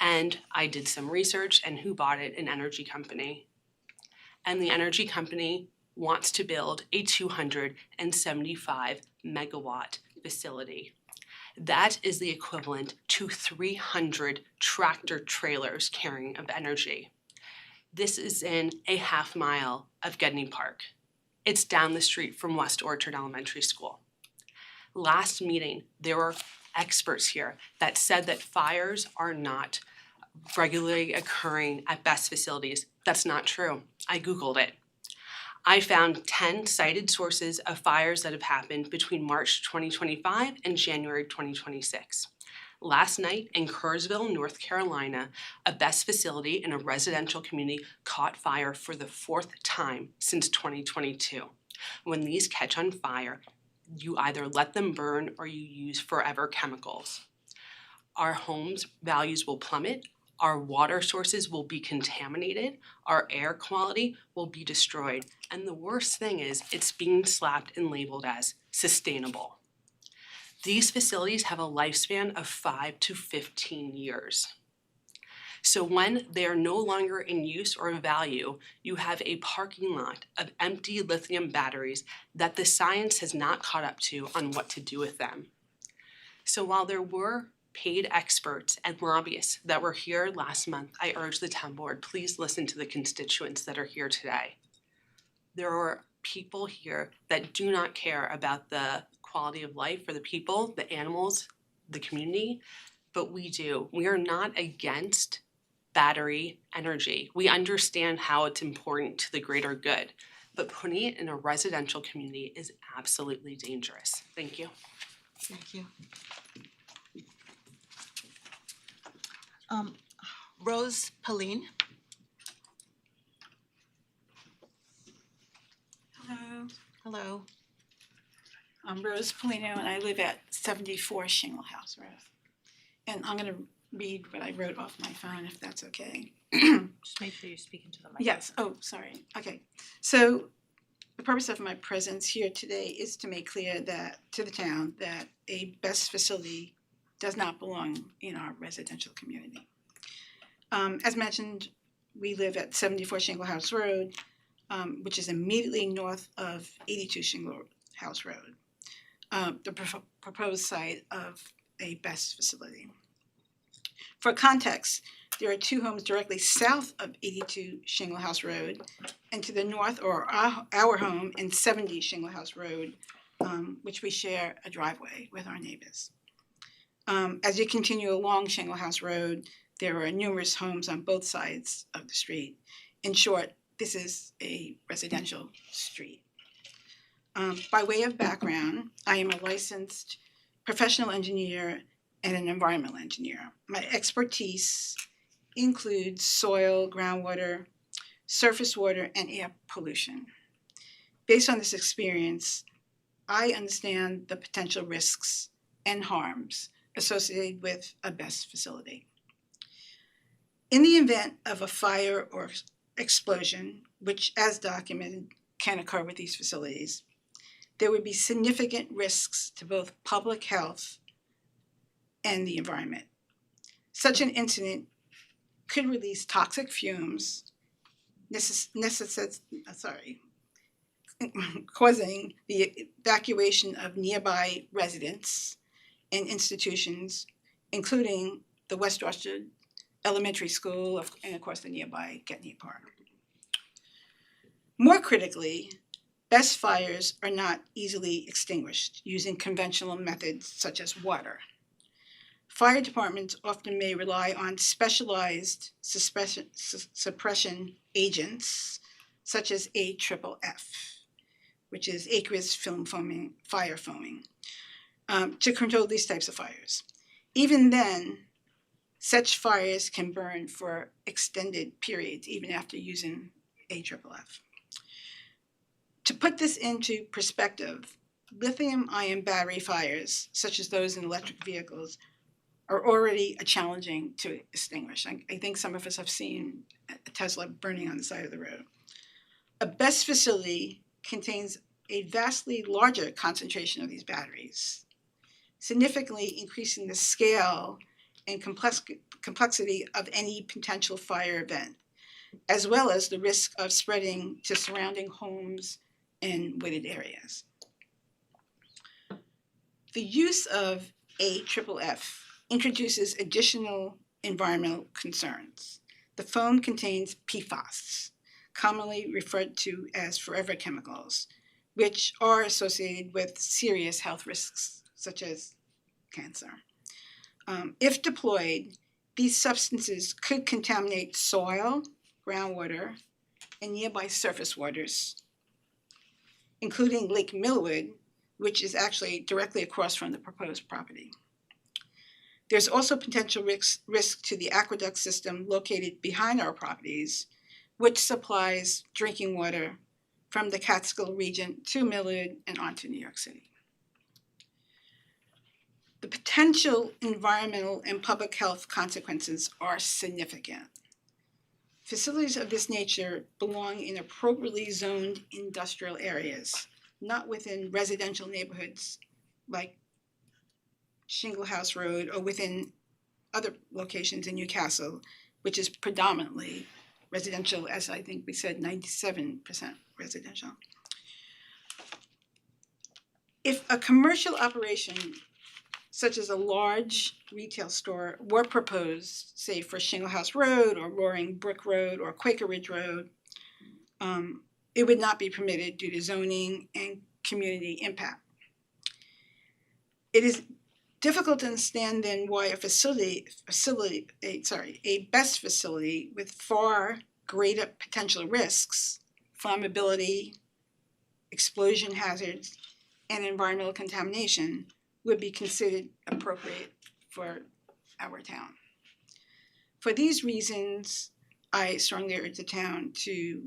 And I did some research, and who bought it? An energy company. And the energy company wants to build a 275 megawatt facility. That is the equivalent to 300 tractor trailers carrying of energy. This is in a half mile of Gedney Park. It's down the street from West Orchard Elementary School. Last meeting, there were experts here that said that fires are not regularly occurring at BESS facilities. That's not true. I Googled it. I found 10 cited sources of fires that have happened between March 2025 and January 2026. Last night in Kerrsville, North Carolina, a BESS facility in a residential community caught fire for the 4th time since 2022. When these catch on fire, you either let them burn or you use forever chemicals. Our homes' values will plummet, our water sources will be contaminated, our air quality will be destroyed, and the worst thing is it's being slapped and labeled as sustainable. These facilities have a lifespan of 5 to 15 years. So when they are no longer in use or value, you have a parking lot of empty lithium batteries that the science has not caught up to on what to do with them. So while there were paid experts and lobbyists that were here last month, I urge the town board, please listen to the constituents that are here today. There are people here that do not care about the quality of life for the people, the animals, the community, but we do. We are not against battery energy. We understand how it's important to the greater good, but putting it in a residential community is absolutely dangerous. Thank you. Thank you. Rose Pauline. Hello, Hello. I'm Rose Polino and I live at 74 Shingle House Road. And I'm gonna read what I wrote off my phone if that's okay. Just make sure you're speaking to the mic. Yes, oh, sorry, okay. So the purpose of my presence here today is to make clear that, to the town, that a BESS facility does not belong in our residential community. As mentioned, we live at 74 Shingle House Road, which is immediately north of 82 Shingle House Road, the proposed site of a BESS facility. For context, there are 2 homes directly south of 82 Shingle House Road, and to the north are our home in 70 Shingle House Road, which we share a driveway with our neighbors. As you continue along Shingle House Road, there are numerous homes on both sides of the street. In short, this is a residential street. By way of background, I am a licensed professional engineer and an environmental engineer. My expertise includes soil, groundwater, surface water, and air pollution. Based on this experience, I understand the potential risks and harms associated with a BESS facility. In the event of a fire or explosion, which as documented can occur with these facilities, there would be significant risks to both public health and the environment. Such an incident could release toxic fumes, causing the evacuation of nearby residents and institutions, including the West Orchard Elementary School and of course the nearby Gedney Park. More critically, BESS fires are not easily extinguished using conventional methods such as water. Fire departments often may rely on specialized suppression agents such as AFFF, which is aqueous film foaming, fire foaming, to control these types of fires. Even then, such fires can burn for extended periods even after using AFFF. To put this into perspective, lithium-ion battery fires, such as those in electric vehicles, are already challenging to extinguish. I think some of us have seen a Tesla burning on the side of the road. A BESS facility contains a vastly larger concentration of these batteries, significantly increasing the scale and complexity of any potential fire event, as well as the risk of spreading to surrounding homes and wooded areas. The use of AFFF, introduces additional environmental concerns. The foam contains PFAS, commonly referred to as forever chemicals, which are associated with serious health risks such as cancer. If deployed, these substances could contaminate soil, groundwater, and nearby surface waters, including Lake Millwood, which is actually directly across from the proposed property. There's also potential risk to the aqueduct system located behind our properties, which supplies drinking water from the Catskill region to Millwood and onto New York City. The potential environmental and public health consequences are significant. Facilities of this nature belong in appropriately zoned industrial areas, not within residential neighborhoods like Shingle House Road or within other locations in Newcastle, which is predominantly residential, as I think we said, 97% residential. If a commercial operation such as a large retail store were proposed, say for Shingle House Road or Roaring Brook Road or Quaker Ridge Road, it would not be permitted due to zoning and community impact. It is difficult to understand then why a best facility with far greater potential risks, flammability, explosion hazards, and environmental contamination would be considered appropriate for our town. For these reasons, I strongly urge the town to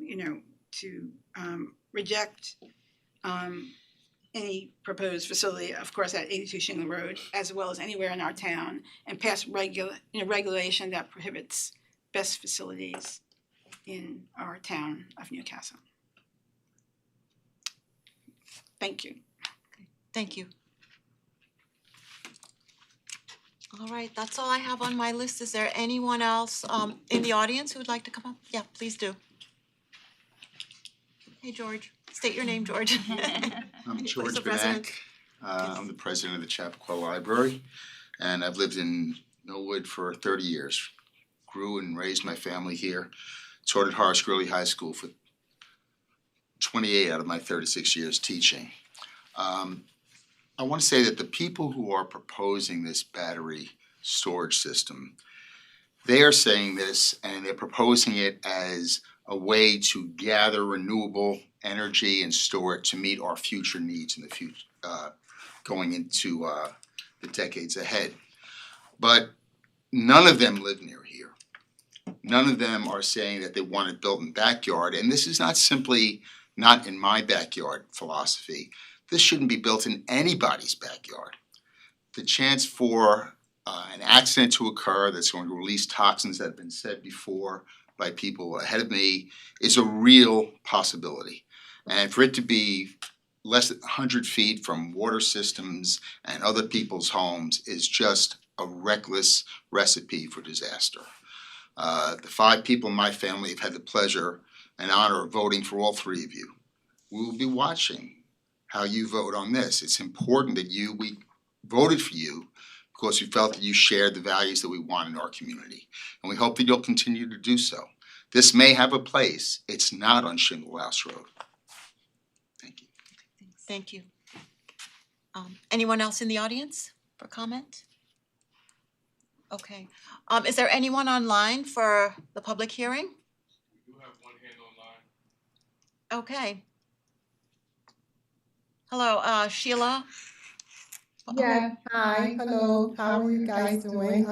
reject any proposed facility, of course, at 82 Shingle Road, as well as anywhere in our town, and pass regulation that prohibits best facilities in our town of Newcastle. Thank you. Thank you. All right, that's all I have on my list. Is there anyone else in the audience who would like to come up? Yeah, please do. Hey, George. State your name, George. I'm George Place of residence. Benak. I'm the president of the Chappaqua Library, and I've lived in Millwood for 30 years. Grew and raised my family here. Taught at Horace Greeley High School for 28 out of my 36 years teaching. I want to say that the people who are proposing this battery storage system, they are saying this and they're proposing it as a way to gather renewable energy and store it to meet our future needs in the future, going into the decades ahead. But none of them live near here. None of them are saying that they want it built in backyard, and this is not simply not in my backyard philosophy. This shouldn't be built in anybody's backyard. The chance for an accident to occur that's going to release toxins that have been said before by people ahead of me is a real possibility. And for it to be less than 100 feet from water systems and other people's homes is just a reckless recipe for disaster. The 5 people in my family have had the pleasure and honor of voting for all 3 of you. We will be watching how you vote on this. It's important that we voted for you because we felt that you shared the values that we want in our community. And we hope that you'll continue to do so. This may have a place. It's not on Shingle House Road. Thank you. Thank you. Anyone else in the audience for comment? Okay. Is there anyone online for the public hearing? We do have one hand online. Okay. Hello, Sheila? Yeah, hi, hello, how are you guys doing?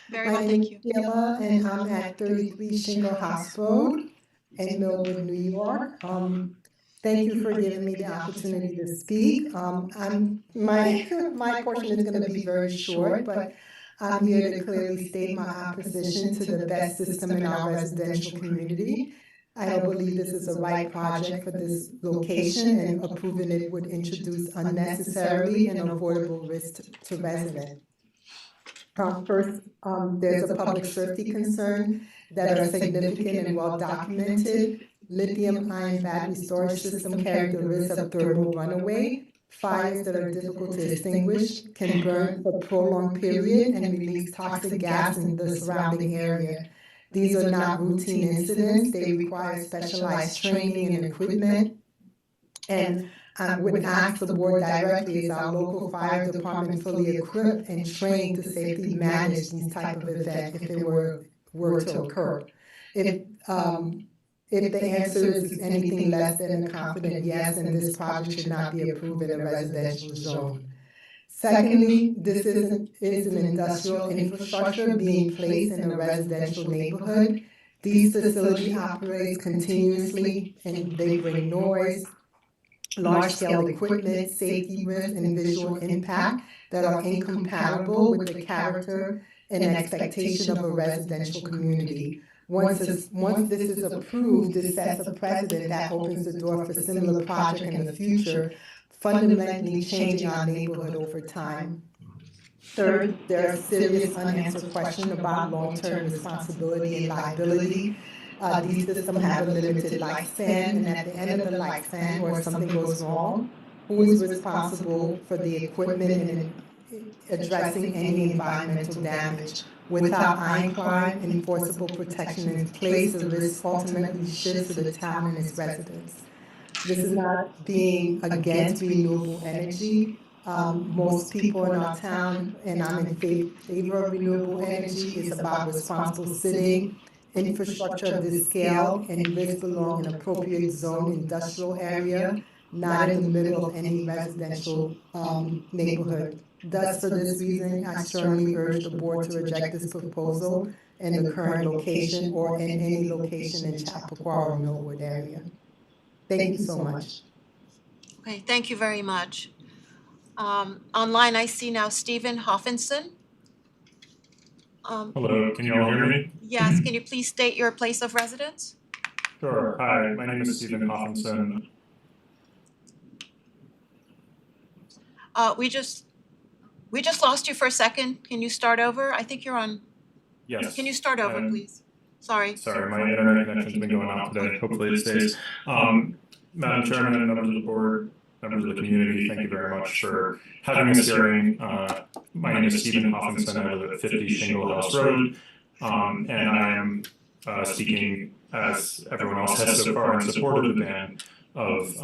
Very My well, name thank is you. Sheila and I'm at 33 Shingle House Road in Millwood, New York. Thank you for giving me the opportunity to speak. My portion is gonna be very short, but I'm here to clearly state my opposition to the BESS system in our residential community. I don't believe this is the right project for this location, and approving it would introduce unnecessarily and avoidable risk to residents. First, there's a public safety concern that are significant and well documented. Lithium-ion battery storage system carry the risk of thermal runaway Fires that are difficult to extinguish can burn for a prolonged period and release toxic gas in the surrounding area. These are not routine incidents. They require specialized training and equipment. And I would ask the board directly, is our local fire department fully equipped and trained to safely manage these type of events if it were to occur? If the answer is anything less than a confident yes, then this project should not be approved in a residential zone. Secondly, this is an industrial infrastructure being placed in a residential neighborhood. These facilities operate continuously and they bring noise, large-scale equipment, safety risks, and visual impact that are incompatible with the character and expectation of a residential community. Once this is approved, this sets a precedent that opens the door for similar projects in the future, fundamentally changing our neighborhood over time. Third, there are serious unanswered questions about long-term responsibility and liability. These systems have a limited lifespan, and at the end of the lifespan, or if something goes wrong, who is responsible for the equipment and addressing any environmental damage? Without ironclad enforceable protection in place, the risk ultimately shifts to the town and its residents. This is not being against renewable energy. Most people in our town, and I'm in favor of renewable energy, is about responsible city. Infrastructure of this scale and this belong in appropriate zone industrial area, not in the middle of any residential neighborhood. Thus, for this reason, I strongly urge the board to reject this proposal in the current location or in any location in Chappaqua or Millwood area. Thank you so much. Okay, thank you very much. Online, I see now Stephen Hoffinson. Hello, can you all hear me? Yes, can you please state your place of residence? Sure. Hi, my name is Stephen Hoffinson. We just lost you for a second. Can you start over? I think you're on. Yes. Can you start over, please? Sorry. Sorry, my internet connection's been going on today. Hopefully it stays. Madam Chairman, members of the board, members of the community, thank you very much for having this hearing. My name is Stephen Hoffinson. I live at 50 Shingle House Road, and I am speaking, as everyone else has so far, in support of the ban of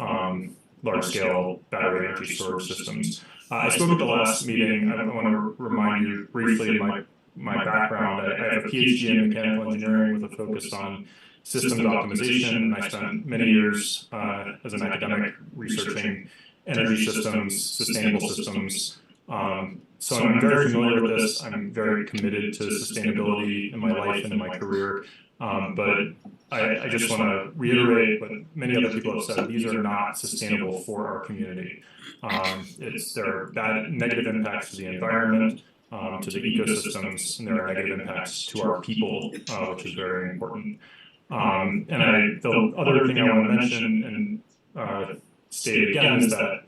large-scale battery energy storage systems. I spoke at the last meeting. I want to remind you briefly of my background. I have a PhD in mechanical engineering with a focus on systems optimization, and I spent many years as an academic researching energy systems, sustainable systems. So I'm very familiar with this. I'm very committed to sustainability in my life and in my career. But I just want to reiterate what many other people have said. These are not sustainable for our community. There are bad negative impacts to the environment, to the ecosystems, and there are negative impacts to our people, which is very important. And the other thing I want to mention and state again is that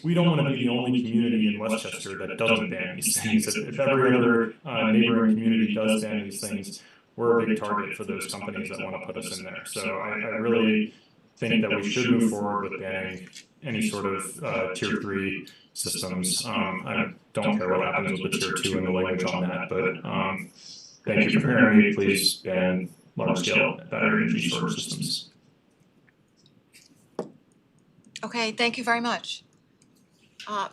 we don't want to be the only community in Westchester that doesn't ban these things. If every other neighboring community does ban these things, we're a big target for those companies that want to put us in there. So I really think that we should move forward with banning any sort of tier 3 systems. I don't care what happens with the tier 2 and the language on that, but thank you for hearing me. Please ban large-scale battery energy storage systems. Okay, thank you very much.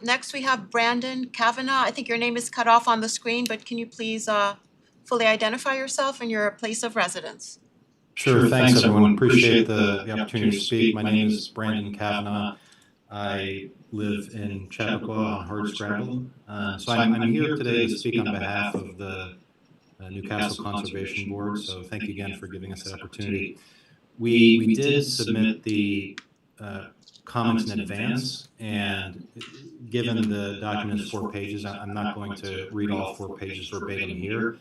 Next, we have Brandon Kavanaugh. I think your name is cut off on the screen, but can you please fully identify yourself and your place of residence? Sure, thanks everyone. Appreciate the opportunity to speak. My name is Brandon Kavanaugh. I live in Chappaqua on Hardscrabble. So I'm here today to speak on behalf of the Newcastle Conservation Board, so thank you again for giving us that opportunity. We did submit the comments in advance, and given the document is 4 pages, I'm not going to read all 4 pages verbatim here.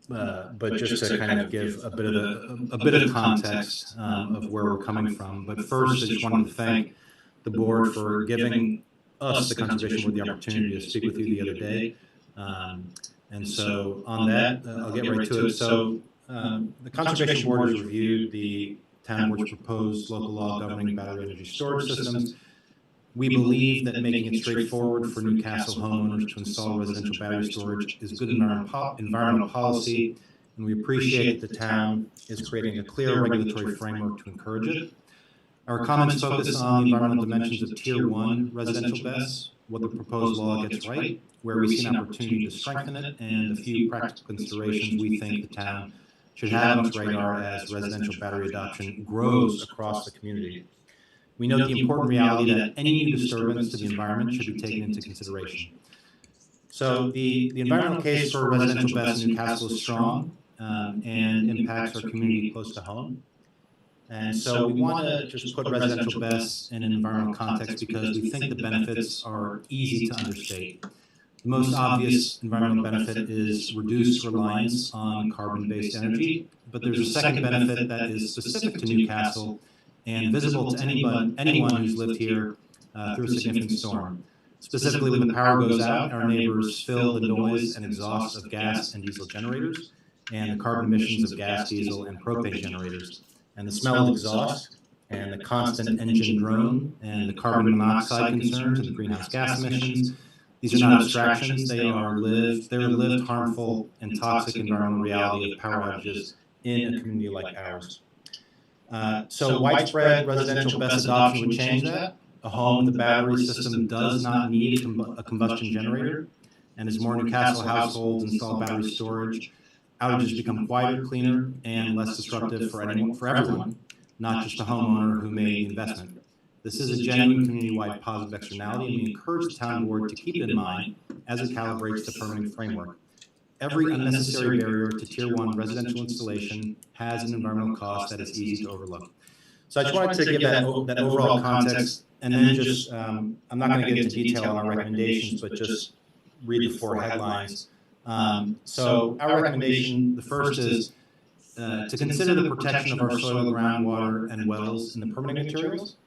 But just to kind of give a bit of context of where we're coming from. But first, I just wanted to thank the board for giving us, the Conservation Board, the opportunity to speak with you the other day. And so on that, I'll get right to it. So the Conservation Board has reviewed the Town Board's proposed local law governing battery energy storage systems. We believe that making it straightforward for Newcastle homeowners to install residential battery storage is good environmental policy, and we appreciate that the town is creating a clear regulatory framework to encourage it. Our comments focus on the environmental dimensions of Tier 1 residential BESS, what the proposed law gets right, where we see an opportunity to strengthen it, and a few practical considerations we think the town should have on its radar as residential battery adoption grows across the community. We note the important reality that any new disturbance to the environment should be taken into consideration. So the environmental case for residential BESS in Newcastle is strong and impacts our community close to home. And so we want to just put residential BESS in an environmental context because we think the benefits are easy to understate. The most obvious environmental benefit is reduced reliance on carbon-based energy, but there's a second benefit that is specific to Newcastle and visible to anyone who's lived here through a significant storm. Specifically, when the power goes out, our neighbors feel the noise and exhaust of gas and diesel generators and the carbon emissions of gas, diesel, and propane generators. And the smell of exhaust and the constant engine drone and the carbon monoxide concerns and the greenhouse gas emissions. These are not abstractions, they're lived harmful and toxic environmental reality of power outages in a community like ours. So widespread residential BESS adoption would change that. A home with a battery system does not need a combustion generator, and as more Newcastle households install battery storage, outages become quieter, cleaner, and less disruptive for everyone, not just the homeowner who made the investment. This is a genuine community-wide positive externality, and we encourage the town board to keep it in mind as it calibrates the permitting framework. Every unnecessary barrier to Tier 1 residential installation has an environmental cost that is easy to overlook. So I just wanted to give that overall context, and then just, I'm not going to get into detail on our recommendations, but just read the 4 headlines. So our recommendation, the first is to consider the protection of our soil, groundwater, and wells in the permitting materials.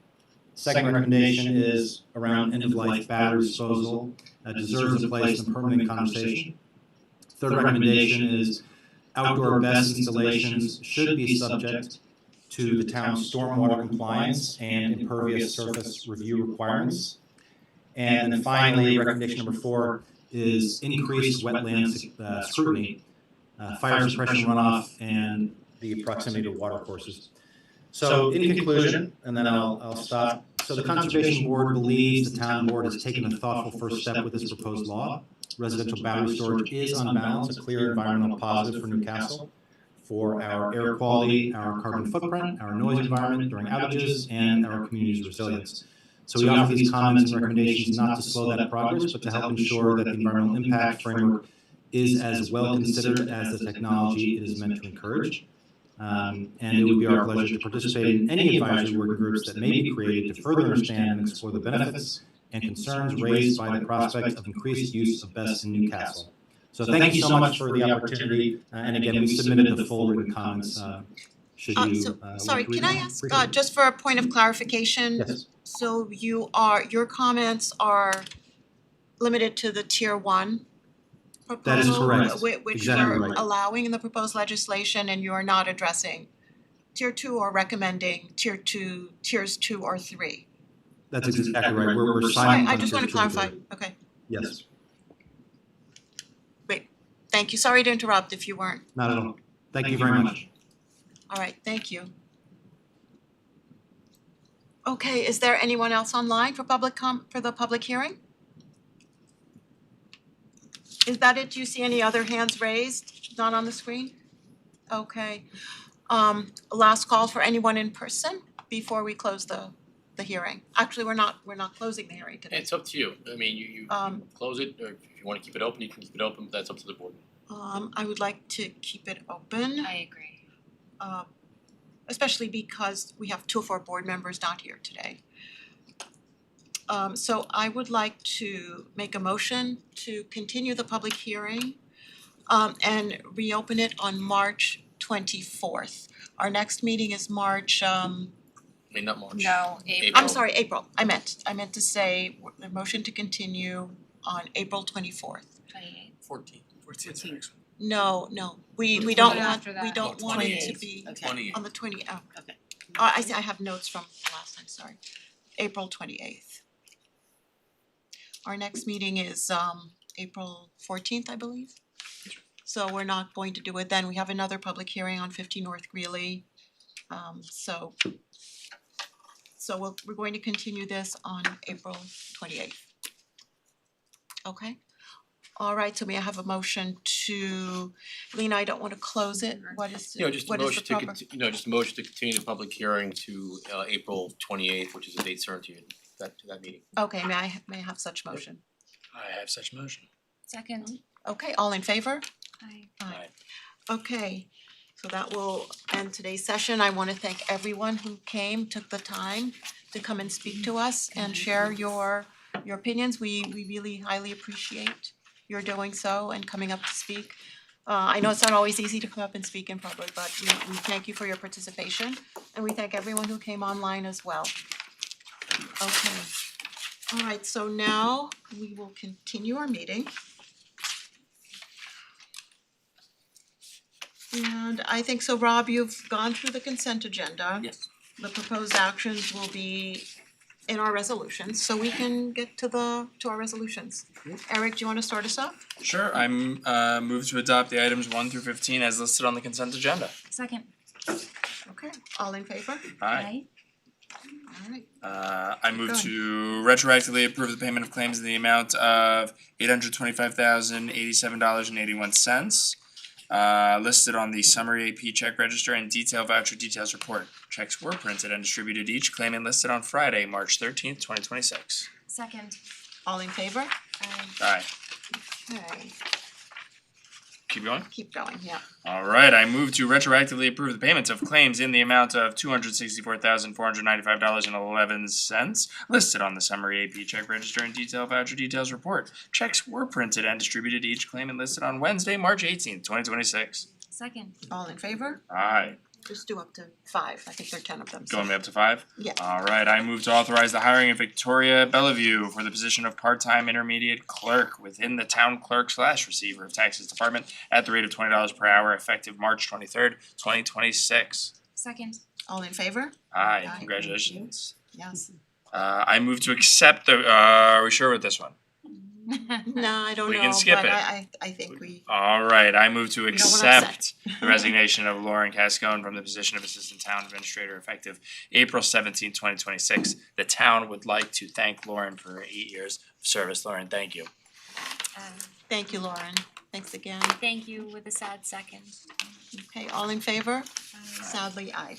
Second recommendation is around end-of-life battery disposal that deserves a place in the permitting conversation. Third recommendation is outdoor BESS installations should be subject to the town's stormwater compliance and impervious surface review requirements. And then finally, recommendation number 4 is increased wetland scrutiny, fire suppression runoff, and the proximity to water courses. So in conclusion, and then I'll stop. So the Conservation Board believes the town board has taken a thoughtful first step with this proposed law. Residential battery storage is on balance a clear environmental positive for Newcastle, for our air quality, our carbon footprint, our noise environment during outages, and our community's resilience. So we offer these comments and recommendations not to slow that progress, but to help ensure that the environmental impact framework is as well considered as the technology it is meant to encourage. And it would be our pleasure to participate in any advisory working groups that may be created to further understand and explore the benefits and concerns raised by the prospect of increased use of BESS in Newcastle. So thank you so much for the opportunity, and again, we submitted the full written comments, should you Sorry, like to read can I them? ask, Appreciate it. just for a point of clarification? Yes. So your comments are limited to the Tier 1 proposal? That is correct. Which Exactly we're right. allowing in the proposed legislation, and you are not addressing Tier 2 or recommending Tiers 2 or 3? That's exactly right, we're signing. I just wanna clarify, okay, Yes, great, thank you, sorry to interrupt if you weren't, not at all. Thank you very much. alright, thank you. Okay, is there anyone else online for for the public hearing? Is that it? Do you see any other hands raised, not on the screen? Okay, last call for anyone in person before we close the hearing. Actually, we're not closing the hearing today. It's up to you, I mean, you close it, or if you wanna keep it open, you can keep it open, but that's up to the board. I would like to keep it open. I agree. Especially because we have 2 of our board members not here today. So I would like to make a motion to continue the public hearing and reopen it on March 24th. Our next meeting is March, I mean, not March. No, I'm sorry, April. I meant to say the motion to continue on April 24th. 28. 14. No, we One don't want, after that. we don't want it to 28th. be Okay. on the 20th. Okay. I see, I have notes from last time, sorry. April 28th. our next meeting is April 14th, I believe. So we're not going to do it then. We have another public hearing on 50 North Greeley. So we're going to continue this on April 28th. Okay? All right, so may I have a motion to, Lena, I don't wanna close it, what is the, Just a what is the motion proper? just a motion to continue the public hearing to April 28th, which is a date certain to that meeting. Okay, may I have such motion? I have such motion. Second. Okay, all in favor? Aye. Aye. Okay, so that will end today's session. I wanna thank everyone who came, took the time to come and speak to us and share your opinions. We really highly appreciate your doing so and coming up to speak. I know it's not always easy to come up and speak in public, but we thank you for your participation and we thank everyone who came online as well. Okay, all right, so now we will continue our meeting. And I think so, Rob, you've gone through the consent agenda. Yes. The proposed actions will be in our resolutions, so we can get to our resolutions. Eric, do you wanna start us off? Sure, I'm move to adopt the items 1 through 15 as listed on the consent agenda. Second. Okay, all in favor? Aye. Alright, I move Go to retroactively approve the payment of claims in the amount of $825,087.81. Listed on the summary AP check register and detail voucher details report. Checks were printed and distributed each claimant listed on Friday, March 13th, 2026. Second. all in favor? Aye. Okay, Keep going? keep going, yeah. Alright, I move to retroactively approve the payments of claims in the amount of $264,495.11 listed on the summary AP check register and detail voucher details report. Checks were printed and distributed to each claimant listed on Wednesday, March 18th, 2026. Second. All in favor? Aye. Just do up to 5, I think there are 10 of them, so. Going up to 5? Yeah. Alright, I move to authorize the hiring of Victoria Bellevue for the position of part-time intermediate clerk within the town clerk / receiver of taxes department at the rate of $20 per hour effective March 23rd, 2026. Second. All in favor? Aye, Aye. congratulations. Yes. I move to accept the, are we sure with this one? No, I don't know, We can skip but it. I think we, Alright, I move to don't wanna accept the resignation of Lauren Cascone from the position of Assistant Town Administrator effective April 17th, 2026. The town would like to thank Lauren for her 8 years of service. Lauren, thank you. thank you, Lauren, thanks again. Thank you with a sad second. Okay, all in favor? Sadly, aye.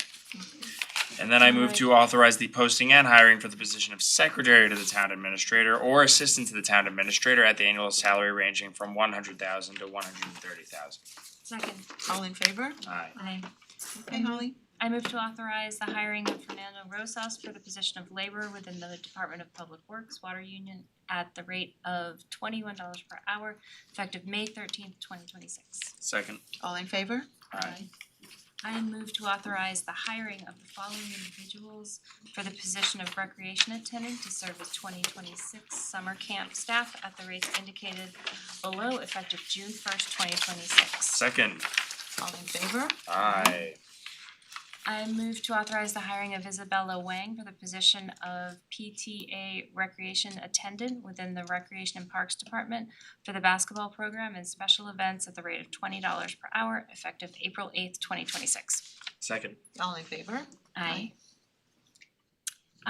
And then I move to authorize the posting and hiring for the position of Secretary to the Town Administrator or Assistant to the Town Administrator at the annual salary ranging from $100,000 to $130,000. Second. All in favor? Aye. Aye. Okay, Holly? I move to authorize the hiring of Fernando Rosas for the position of laborer within the Department of Public Works Water Union at the rate of $21 per hour effective May 13th, 2026. Second. All in favor? Aye. I move to authorize the hiring of the following individuals for the position of recreation attendant to serve as 2026 summer camp staff at the rates indicated below effective June 1st, 2026. Second. All in favor? Aye. I move to authorize the hiring of Isabella Wang for the position of PTA recreation attendant within the Recreation and Parks Department for the basketball program and special events at the rate of $20 per hour effective April 8th, 2026. Second. All in favor? Aye.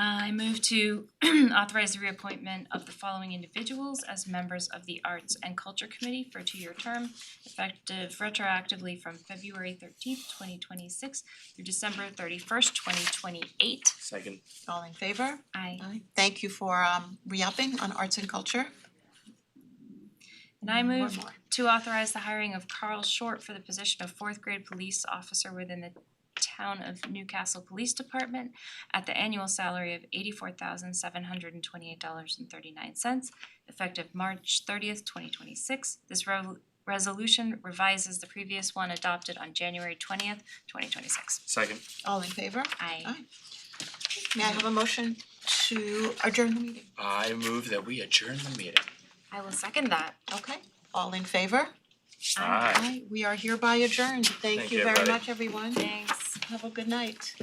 I move to authorize the reappointment of the following individuals as members of the Arts and Culture Committee for a 2-year term, effective retroactively from February 13th, 2026 through December 31st, 2028. Second. All in favor? Aye. Aye. Thank you for re-upping on arts and culture. And I One move more. to authorize the hiring of Carl Short for the position of 4th grade police officer within the Town of Newcastle Police Department at the annual salary of $84,728.39 effective March 30th, 2026. This resolution revises the previous one adopted on January 20th, 2026. Second. All in favor? Aye. Aye. May I have a motion to adjourn the meeting? I move that we adjourn the meeting. I will second that. Okay, all in favor? Aye. Aye. We are hereby adjourned. Thank Thank you you, very everybody. much, everyone. Thanks. Have a good night.